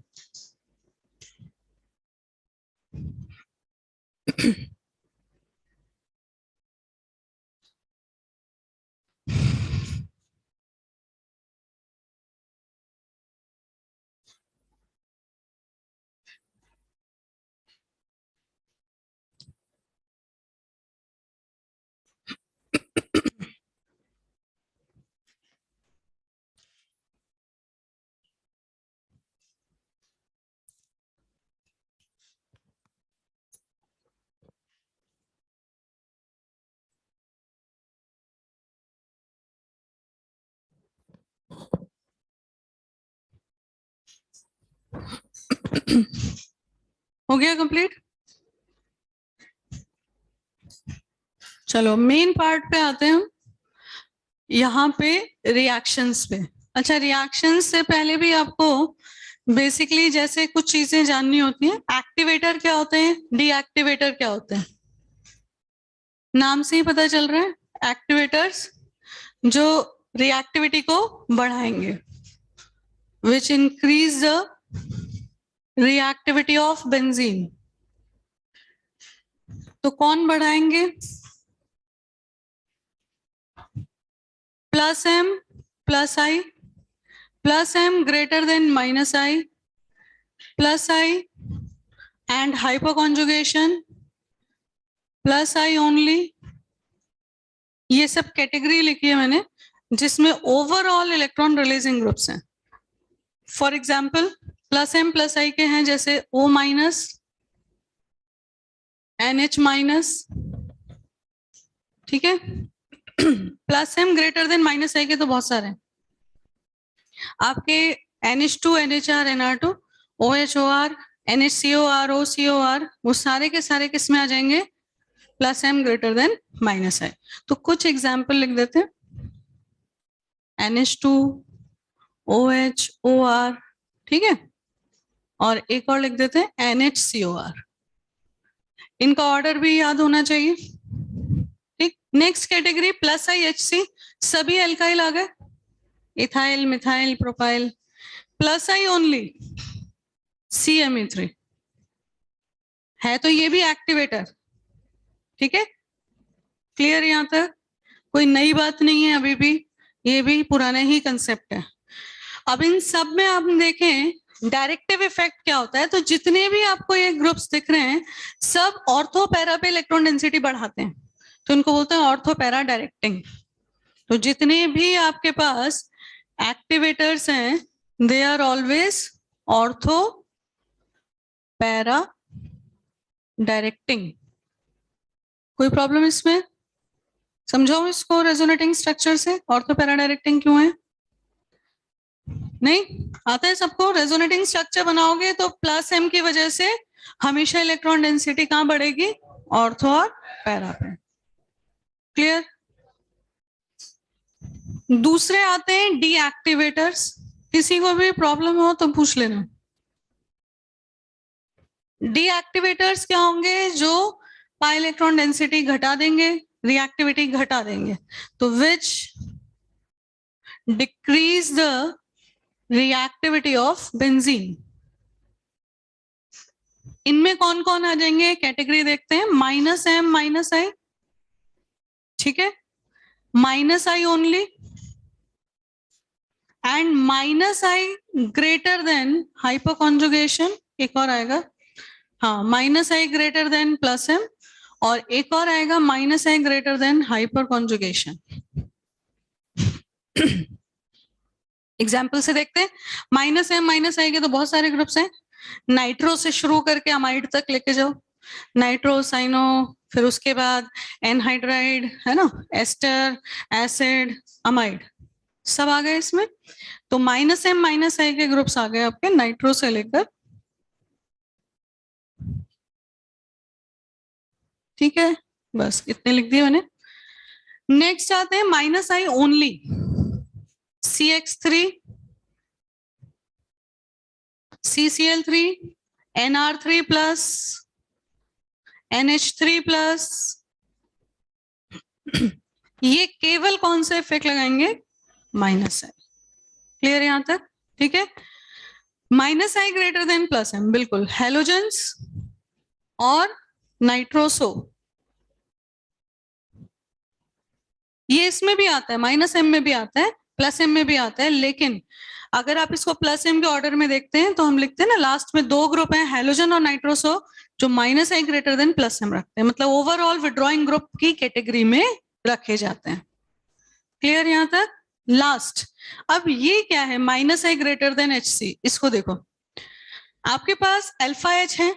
हो गया कंप्लीट? चलो मेन पार्ट पे आते हैं हम, यहाँ पे रिएक्शंस पे। अच्छा, रिएक्शंस से पहले भी आपको बेसिकली जैसे कुछ चीजें जाननी होती हैं। एक्टिवेटर क्या होते हैं, डीएक्टिवेटर क्या होते हैं? नाम से ही पता चल रहा है, एक्टिवेटर्स जो रिएक्टिविटी को बढ़ाएंगे, which increase the reactivity of benzene. तो कौन बढ़ाएंगे? Plus M plus I, plus M greater than minus I, plus I and hypoconjugation, plus I only. ये सब कैटेगरी लिखी है मैंने जिसमें ओवरऑल इलेक्ट्रॉन रिलीजिंग ग्रुप्स हैं। For example plus M plus I के हैं जैसे O माइनस, NH माइनस, ठीक है। Plus M greater than minus I के तो बहुत सारे हैं आपके, NH2 NHR NR2 OHOR NHCOR OCOR, वो सारे के सारे किस में आ जाएंगे? Plus M greater than minus I. तो कुछ एग्जाम्पल लिख देते हैं। NH2 OHOR, ठीक है, और एक और लिख देते हैं NHCOR। इनका ऑर्डर भी याद होना चाहिए, ठीक। नेक्स्ट कैटेगरी प्लस IHC, सभी एल्काइल आ गए, ethyl, methyl, propyl. Plus I only CME3 है, तो ये भी एक्टिवेटर, ठीक है। क्लियर यहां तक? कोई नई बात नहीं है अभी भी, ये भी पुराना ही कंसेप्ट है। अब इन सब में आप देखें डायरेक्टिव इफेक्ट क्या होता है, तो जितने भी आपको ये ग्रुप्स दिख रहे हैं सब ऑर्थो पैरा पे इलेक्ट्रॉन डेंसिटी बढ़ाते हैं, तो इनको बोलते हैं ऑर्थो पैरा डायरेक्टिंग। तो जितने भी आपके पास एक्टिवेटर्स हैं they are always ortho para directing. कोई प्रॉब्लम इसमें? समझाओ इसको रेजोनेटिंग स्ट्रक्चर से ऑर्थो पैरा डायरेक्टिंग क्यों है? नहीं आता है सबको? रेजोनेटिंग स्ट्रक्चर बनाओगे तो प्लस M की वजह से हमेशा इलेक्ट्रॉन डेंसिटी कहां बढ़ेगी? ऑर्थो और पैरा पे। क्लियर? दूसरे आते हैं डीएक्टिवेटर्स, किसी को भी प्रॉब्लम हो तो पूछ लेना। डीएक्टिवेटर्स क्या होंगे? जो पाई इलेक्ट्रॉन डेंसिटी घटा देंगे, रिएक्टिविटी घटा देंगे, तो which decrease the reactivity of benzene. इनमें कौन कौन आ जाएंगे? कैटेगरी देखते हैं। -M -I, ठीक है, -I only, and -I greater than hyper conjugation. एक और आएगा, हाँ, -I ग्रेटर देन +M, और एक और आएगा -I greater than hyper conjugation. Example से देखते हैं। -M -I के तो बहुत सारे ग्रुप्स हैं, नाइट्रो से शुरू करके अमाइड तक लेके जाओ, नाइट्रो, साइनो, फिर उसके बाद एनहाइड्राइड, है ना, एस्टर, एसिड, अमाइड, सब आ गए इसमें। तो -M -I के ग्रुप्स आ गए आपके नाइट्रो से लेकर, ठीक है, बस इतने लिख दिए मैंने। नेक्स्ट आते हैं -I only, CH3, CCl3, NR3 plus, NH3 plus. ये केवल कौन से इफेक्ट लगाएंगे? -I। क्लियर यहां तक? ठीक है। -I ग्रेटर देन +M, बिल्कुल, हेलोजेंस और नाइट्रोसो, ये इसमें भी आता है, -M में भी आता है, +M में भी आता है, लेकिन अगर आप इसको +M के ऑर्डर में देखते हैं तो हम लिखते हैं ना, लास्ट में दो ग्रुप हैं, हेलोजन और नाइट्रोसो, जो -I ग्रेटर देन +M रखते हैं, मतलब ओवरऑल विड्रॉइंग ग्रुप की कैटेगरी में रखे जाते हैं। क्लियर यहां तक? लास्ट, अब ये क्या है -I ग्रेटर देन HC? इसको देखो, आपके पास अल्फा H है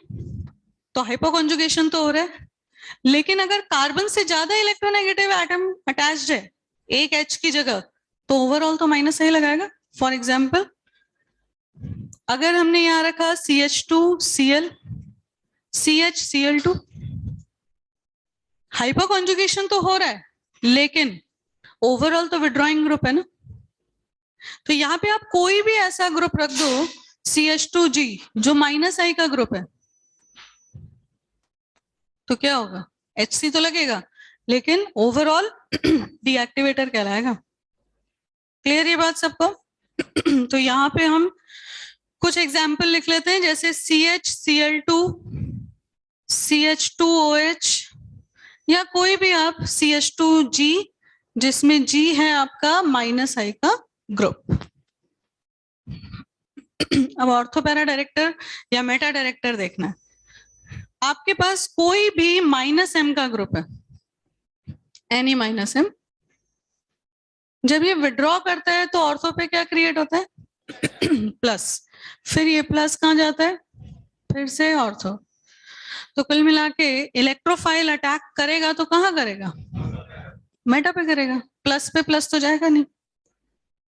तो हाइपोकॉन्जुगेशन तो हो रहा है, लेकिन अगर कार्बन से ज्यादा इलेक्ट्रोनेगेटिव एटम अटैच्ड है एक H की जगह, तो ओवरऑल तो -I लगाएगा। फॉर एग्जाम्पल, अगर हमने यहां रखा CH2Cl, CHCl2, हाइपोकॉन्जुगेशन तो हो रहा है, लेकिन ओवरऑल तो विड्रॉइंग ग्रुप है ना, तो यहाँ पे आप कोई भी ऐसा ग्रुप रख दो CH2G जो -I का ग्रुप है, तो क्या होगा? HC तो लगेगा, लेकिन ओवरऑल डीएक्टिवेटर कहलाएगा। क्लियर ये बात सबको? तो यहाँ पे हम कुछ एग्जाम्पल लिख लेते हैं, जैसे CHCl2, CH2OH, या कोई भी आप CH2G जिसमें G है आपका -I का ग्रुप। अब ऑर्थोपैरा डायरेक्टर या मेटा डायरेक्टर देखना है, आपके पास कोई भी -M का ग्रुप है, एनी -M, जब ये विड्रॉ करता है तो ऑर्थो पे क्या क्रिएट होता है? प्लस, फिर ये प्लस कहाँ जाता है? फिर से ऑर्थो। तो कुल मिला के इलेक्ट्रोफाइल अटैक करेगा तो कहाँ करेगा? मेटा पे करेगा, प्लस पे प्लस तो जाएगा नहीं।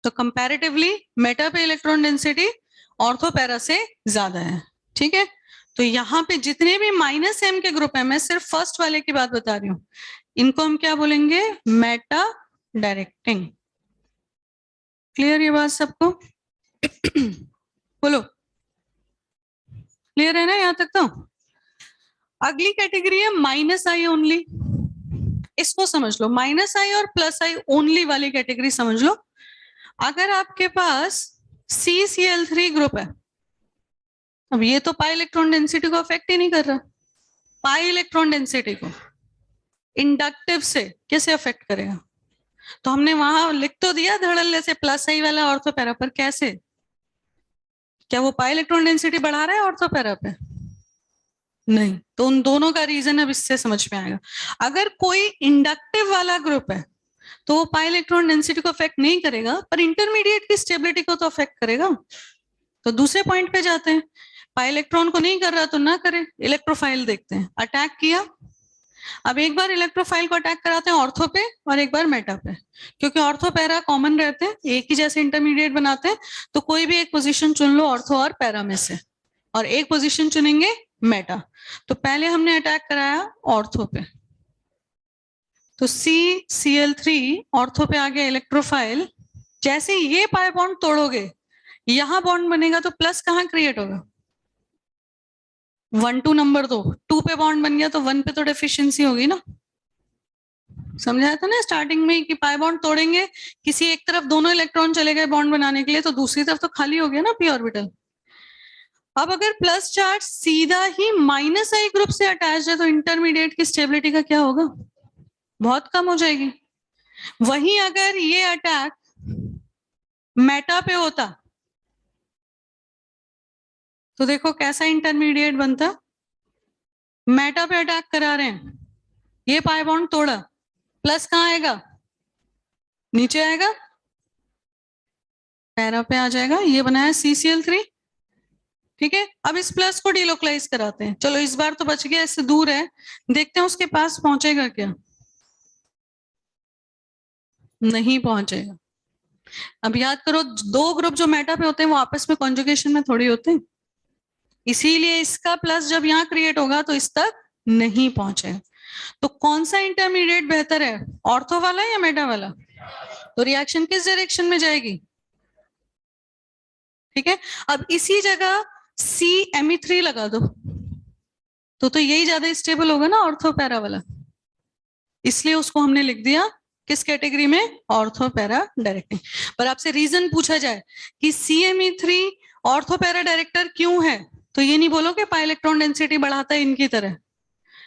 तो कंपैरेटिवली मेटा पे इलेक्ट्रॉन डेंसिटी ऑर्थोपैरा से ज्यादा है, ठीक है। तो यहाँ पे जितने भी -M के ग्रुप है, मैं सिर्फ फर्स्ट वाले की बात बता रही हूँ, इनको हम क्या बोलेंगे? Meta directing. क्लियर ये बात सबको? बोलो, क्लियर है ना यहाँ तक? तो अगली कैटेगरी है माइनस आई ओनली। इसको समझ लो, माइनस आई और प्लस आई ओनली वाली कैटेगरी समझ लो। अगर आपके पास CCl3 ग्रुप है, अब ये तो पाई इलेक्ट्रॉन डेंसिटी को अफेक्ट ही नहीं कर रहा। पाई इलेक्ट्रॉन डेंसिटी को इंडक्टिव से कैसे अफेक्ट करेगा? तो हमने वहां लिख तो दिया धड़ल्ले से प्लस आई वाला ऑर्थो पैरा पर, कैसे? क्या वो पाई इलेक्ट्रॉन डेंसिटी बढ़ा रहा है ऑर्थो पैरा पे? नहीं। तो उन दोनों का रीजन अब इससे समझ में आएगा। अगर कोई इंडक्टिव वाला ग्रुप है तो वो पाई इलेक्ट्रॉन डेंसिटी को अफेक्ट नहीं करेगा, पर इंटरमीडिएट की स्टेबिलिटी को तो अफेक्ट करेगा। तो दूसरे पॉइंट पे जाते हैं, पाई इलेक्ट्रॉन को नहीं कर रहा तो ना करे, इलेक्ट्रोफाइल देखते हैं। अटैक किया, अब एक बार इलेक्ट्रोफाइल को अटैक कराते हैं ऑर्थो पे और एक बार मेटा पे, क्योंकि ऑर्थो पैरा कॉमन रहते हैं, एक ही जैसे इंटरमीडिएट बनाते हैं। तो कोई भी एक पोजीशन चुन लो ऑर्थो और पैरा में से, और एक पोजीशन चुनेंगे मेटा। तो पहले हमने अटैक कराया ऑर्थो पे, तो CCl3 ऑर्थो पे आ गया इलेक्ट्रोफाइल। जैसे ये पाई बॉन्ड तोड़ोगे, यहां बॉन्ड बनेगा, तो प्लस कहाँ क्रिएट होगा? 1 2 नंबर दो, 2 पे बॉन्ड बन गया तो 1 पे तो डेफिशिएंसी होगी ना। समझाया था ना स्टार्टिंग में कि पाई बॉन्ड तोड़ेंगे, किसी एक तरफ दोनों इलेक्ट्रॉन चले गए बॉन्ड बनाने के लिए, तो दूसरी तरफ तो खाली हो गया ना पी ऑर्बिटल। अब अगर प्लस चार्ज सीधा ही माइनस आई ग्रुप से अटैच है तो इंटरमीडिएट की स्टेबिलिटी का क्या होगा? बहुत कम हो जाएगी। वहीं अगर ये अटैक मेटा पे होता तो देखो कैसा इंटरमीडिएट बनता। मेटा पे अटैक करा रहे हैं, ये पाई बॉन्ड तोड़ा, प्लस कहाँ आएगा? नीचे आएगा, पैरा पे आ जाएगा, ये बनाया CCl3। ठीक है, अब इस प्लस को डिलोकलाइज कराते हैं। चलो इस बार तो बच गया, इससे दूर है, देखते हैं उसके पास पहुंचेगा क्या। नहीं पहुंचेगा। अब याद करो, दो ग्रुप जो मेटा पे होते हैं वो आपस में कॉन्जुगेशन में थोड़ी होते हैं, इसीलिए इसका प्लस जब यहाँ क्रिएट होगा तो इस तक नहीं पहुंचेगा। तो कौन सा इंटरमीडिएट बेहतर है, ऑर्थो वाला या मेटा वाला? तो रिएक्शन किस डायरेक्शन में जाएगी? ठीक है, अब इसी जगह CMe3 लगा दो, तो यही ज्यादा स्टेबल होगा ना ऑर्थो पैरा वाला, इसलिए उसको हमने लिख दिया किस कैटेगरी में? Ortho para directing. पर आपसे रीजन पूछा जाए कि CMe3 ऑर्थो पैरा डायरेक्टर क्यों है, तो ये नहीं बोलो कि पाई इलेक्ट्रॉन डेंसिटी बढ़ाता है इनकी तरह,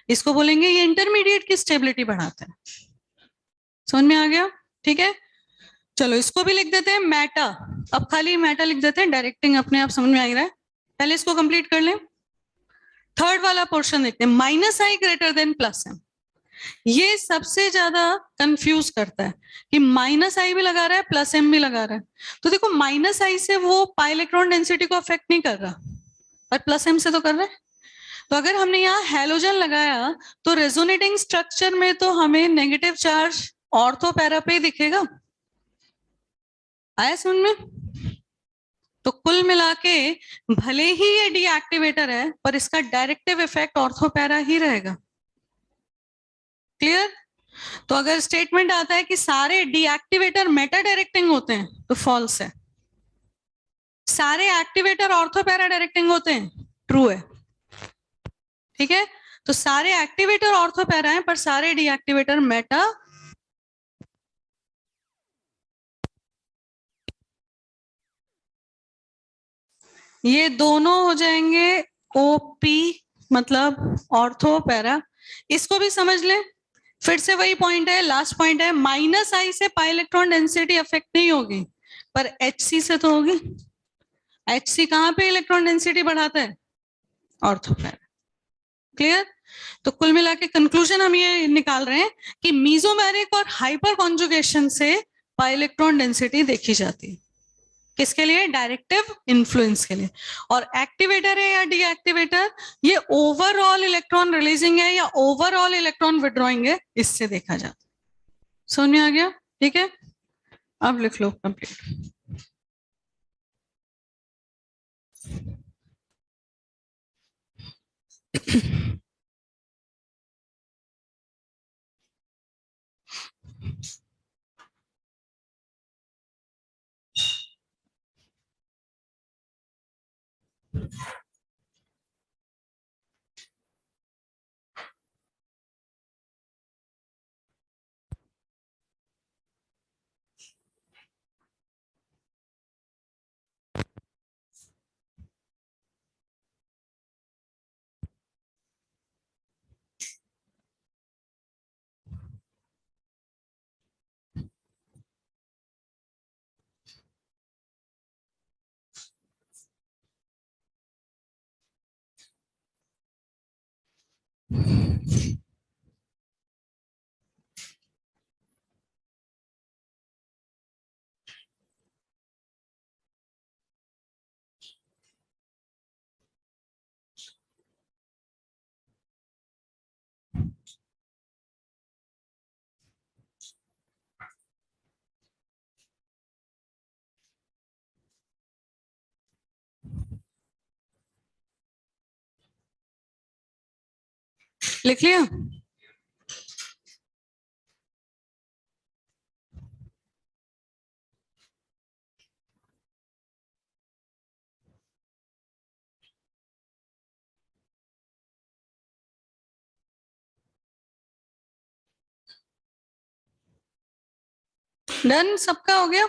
इसको बोलेंगे ये इंटरमीडिएट की स्टेबिलिटी बढ़ाता है। समझ में आ गया? ठीक है, चलो इसको भी लिख देते हैं मेटा। अब खाली मेटा लिख देते हैं, डायरेक्टिंग अपने आप समझ में आ ही रहा है। पहले इसको कंप्लीट कर लें। थर्ड वाला पोर्शन देखते हैं, माइनस आई ग्रेटर देन प्लस एम। ये सबसे ज्यादा कंफ्यूज करता है कि माइनस आई भी लगा रहा है प्लस एम भी लगा रहा है। तो देखो माइनस आई से वो पाई इलेक्ट्रॉन डेंसिटी को अफेक्ट नहीं कर रहा, पर प्लस एम से तो कर रहा है। तो अगर हमने यहाँ हैलोजन लगाया तो रेजोनेटिंग स्ट्रक्चर में तो हमें नेगेटिव चार्ज ऑर्थो पैरा पे ही दिखेगा। आया समझ में? तो कुल मिला के भले ही ये डीएक्टिवेटर है, पर इसका डायरेक्टिव इफेक्ट ऑर्थो पैरा ही रहेगा। क्लियर? तो अगर स्टेटमेंट आता है कि सारे डीएक्टिवेटर मेटा डायरेक्टिंग होते हैं तो फॉल्स है। सारे एक्टिवेटर ऑर्थो पैरा डायरेक्टिंग होते हैं, ट्रू है। ठीक है, तो सारे एक्टिवेटर ऑर्थो पैरा हैं पर सारे डीएक्टिवेटर मेटा। ये दोनों हो जाएंगे ओपी, मतलब ऑर्थो पैरा। इसको भी समझ लें, फिर से वही पॉइंट है, लास्ट पॉइंट है, माइनस आई से पाई इलेक्ट्रॉन डेंसिटी अफेक्ट नहीं होगी, पर HC से तो होगी। HC कहाँ पे इलेक्ट्रॉन डेंसिटी बढ़ाता है? Ortho para. क्लियर? तो कुल मिला के कंक्लूजन हम ये निकाल रहे हैं कि मीजोमेरिक और हाइपर कॉन्जुगेशन से पाई इलेक्ट्रॉन डेंसिटी देखी जाती है। किसके लिए? डायरेक्टिव इन्फ्लुएंस के लिए। और एक्टिवेटर है या डीएक्टिवेटर, ये ओवरऑल इलेक्ट्रॉन रिलीजिंग है या ओवरऑल इलेक्ट्रॉन विड्रॉइंग है, इससे देखा जाता है। समझ में आ गया? ठीक है, अब लिख लो कंप्लीट। लिख लिया? डन, सबका हो गया?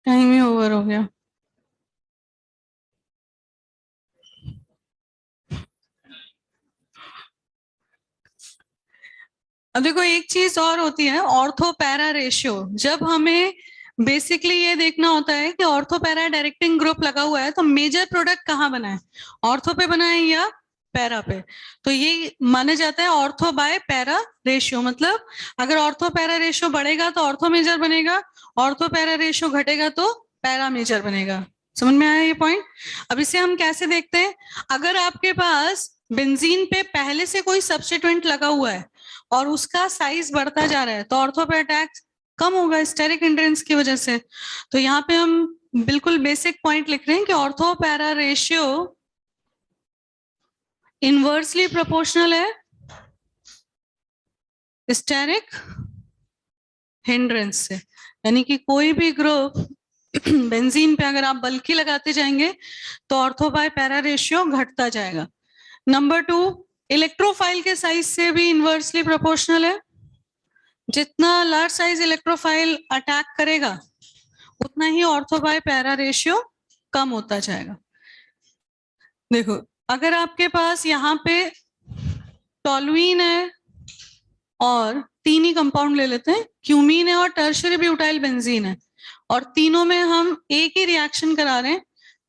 टाइम ही ओवर हो गया। अब देखो, एक चीज और होती है, ऑर्थो पैरा रेशियो। जब हमें बेसिकली ये देखना होता है कि ऑर्थो पैरा डायरेक्टिंग ग्रुप लगा हुआ है तो मेजर प्रोडक्ट कहाँ बना है, ऑर्थो पे बना है या पैरा पे। तो ये माना जाता है ऑर्थो बाय पैरा रेशियो। मतलब अगर ऑर्थो पैरा रेशियो बढ़ेगा तो ऑर्थो मेजर बनेगा, ऑर्थो पैरा रेशियो घटेगा तो पैरा मेजर बनेगा। समझ में आया ये पॉइंट? अब इसे हम कैसे देखते हैं? अगर आपके पास बेंजीन पे पहले से कोई सब्स्टिट्यूएंट लगा हुआ है और उसका साइज बढ़ता जा रहा है तो ऑर्थो पे अटैक कम होगा स्टेरिक हिंड्रेंस की वजह से। तो यहाँ पे हम बिल्कुल बेसिक पॉइंट लिख रहे हैं कि ortho para ratio inversely proportional है स्टेरिक हिंड्रेंस से। यानी कि कोई भी ग्रुप बेंजीन पे अगर आप बल्कि लगाते जाएंगे तो ऑर्थो बाय पैरा रेशियो घटता जाएगा। नंबर 2, इलेक्ट्रोफाइल के साइज से भी इनवर्सली प्रोपोर्शनल है। जितना लार्ज साइज इलेक्ट्रोफाइल अटैक करेगा उतना ही ऑर्थो बाय पैरा रेशियो कम होता जाएगा। देखो, अगर आपके पास यहाँ पे टोलुइन है और 3 ही कंपाउंड ले लेते हैं, क्यूमीन है और टर्शियरी ब्यूटाइल बेंजीन है, और तीनों में हम एक ही रिएक्शन करा रहे हैं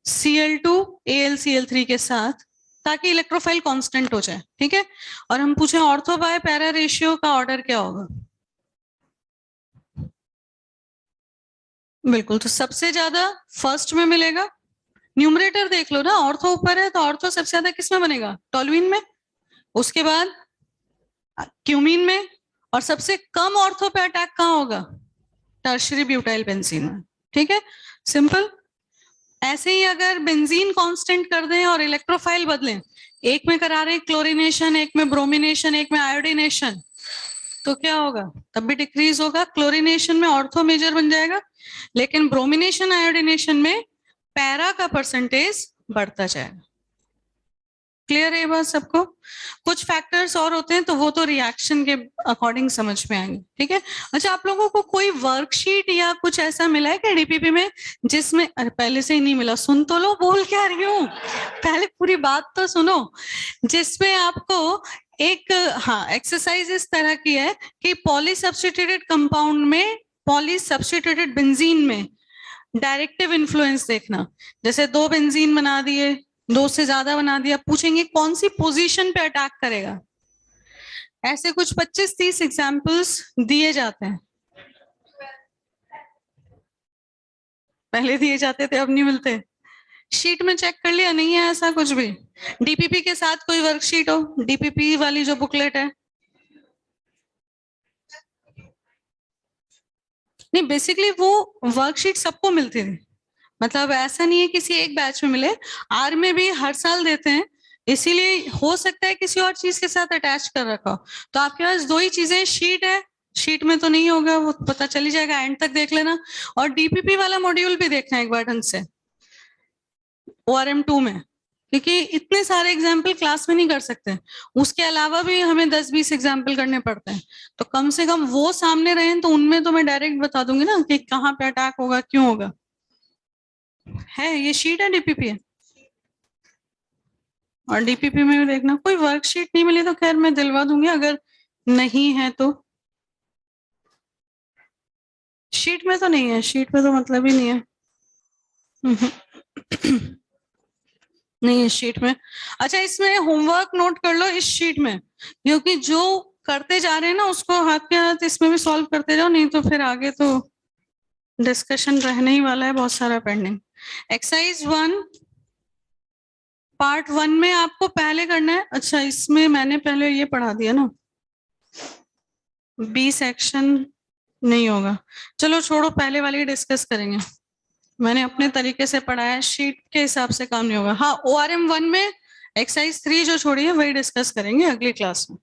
Cl2 AlCl3 के साथ, ताकि इलेक्ट्रोफाइल कांस्टेंट हो जाए। ठीक है, और हम पूछे ऑर्थो बाय पैरा रेशियो का ऑर्डर क्या होगा। बिल्कुल, तो सबसे ज्यादा फर्स्ट में मिलेगा। न्यूमरेटर देख लो ना, ऑर्थो ऊपर है तो ऑर्थो सबसे ज्यादा किस में बनेगा, टोलुइन में, उसके बाद क्यूमीन में, और सबसे कम ऑर्थो पे अटैक कहाँ होगा, टर्शियरी ब्यूटाइल बेंजीन में। ठीक है, सिंपल। ऐसे ही अगर बेंजीन कांस्टेंट कर दें और इलेक्ट्रोफाइल बदलें, एक में करा रहे क्लोरिनेशन, एक में ब्रोमिनेशन, एक में आयोडीनेशन, तो क्या होगा, तब भी डिक्रीज होगा। क्लोरिनेशन में ऑर्थो मेजर बन जाएगा, लेकिन ब्रोमिनेशन आयोडीनेशन में पैरा का परसेंटेज बढ़ता जाएगा। क्लियर है ये बात सबको? कुछ फैक्टर्स और होते हैं तो वो तो रिएक्शन के अकॉर्डिंग समझ में आएंगे। ठीक है, अच्छा, आप लोगों को कोई वर्कशीट या कुछ ऐसा मिला है क्या डीपीपी में जिसमें, अरे पहले से ही नहीं मिला, सुन तो लो, बोल क्या रही हूँ, पहले पूरी बात तो सुनो। जिसमें आपको एक, हाँ, एक्सरसाइज इस तरह की है कि पॉली सब्स्टिट्यूटेड कंपाउंड में, पॉली सब्स्टिट्यूटेड बेंजीन में डायरेक्टिव इन्फ्लुएंस देखना। जैसे 2 बेंजीन बना दिए, 2 से ज्यादा बना दिया, पूछेंगे कौन सी पोजीशन पे अटैक करेगा। ऐसे कुछ 25-30 एग्जांपल्स दिए जाते हैं। पहले दिए जाते थे, अब नहीं मिलते। शीट में चेक कर लिया, नहीं है ऐसा कुछ भी। डीपीपी के साथ कोई वर्कशीट हो, डीपीपी वाली जो बुकलेट है। नहीं, बेसिकली वो वर्कशीट सबको मिलती थी, मतलब ऐसा नहीं है किसी एक बैच में मिले। आर में भी हर साल देते हैं, इसीलिए हो सकता है किसी और चीज के साथ अटैच कर रखा हो। तो आपके पास दो ही चीजें, शीट है, शीट में तो नहीं होगा, वो पता चल ही जाएगा, एंड तक देख लेना। और डीपीपी वाला मॉड्यूल भी देखना एक बार ढंग से, ORM 2 में, क्योंकि इतने सारे एग्जाम्पल क्लास में नहीं कर सकते। उसके अलावा भी हमें 10-20 एग्जाम्पल करने पड़ते हैं, तो कम से कम वो सामने रहे तो उनमें तो मैं डायरेक्ट बता दूंगी ना कि कहाँ पे अटैक होगा, क्यों होगा। है ये शीट है, डीपीपी है। और डीपीपी में भी देखना, कोई वर्कशीट नहीं मिली तो खैर मैं दिलवा दूंगी, अगर नहीं है तो। शीट में तो नहीं है, शीट में तो मतलब ही नहीं है। नहीं है शीट में। अच्छा, इसमें होमवर्क नोट कर लो इस शीट में, क्योंकि जो करते जा रहे हैं ना उसको हाथ के हाथ इसमें भी सॉल्व करते जाओ, नहीं तो फिर आगे तो डिस्कशन रहने ही वाला है बहुत सारा पेंडिंग। एक्सरसाइज 1 पार्ट 1 में आपको पहले करना है। अच्छा, इसमें मैंने पहले ये पढ़ा दिया ना, बी सेक्शन नहीं होगा, चलो छोड़ो, पहले वाली डिस्कस करेंगे। मैंने अपने तरीके से पढ़ाया, शीट के हिसाब से काम नहीं होगा। हाँ, ORM 1 में एक्सरसाइज 3 जो छोड़ी है वही डिस्कस करेंगे अगली क्लास में।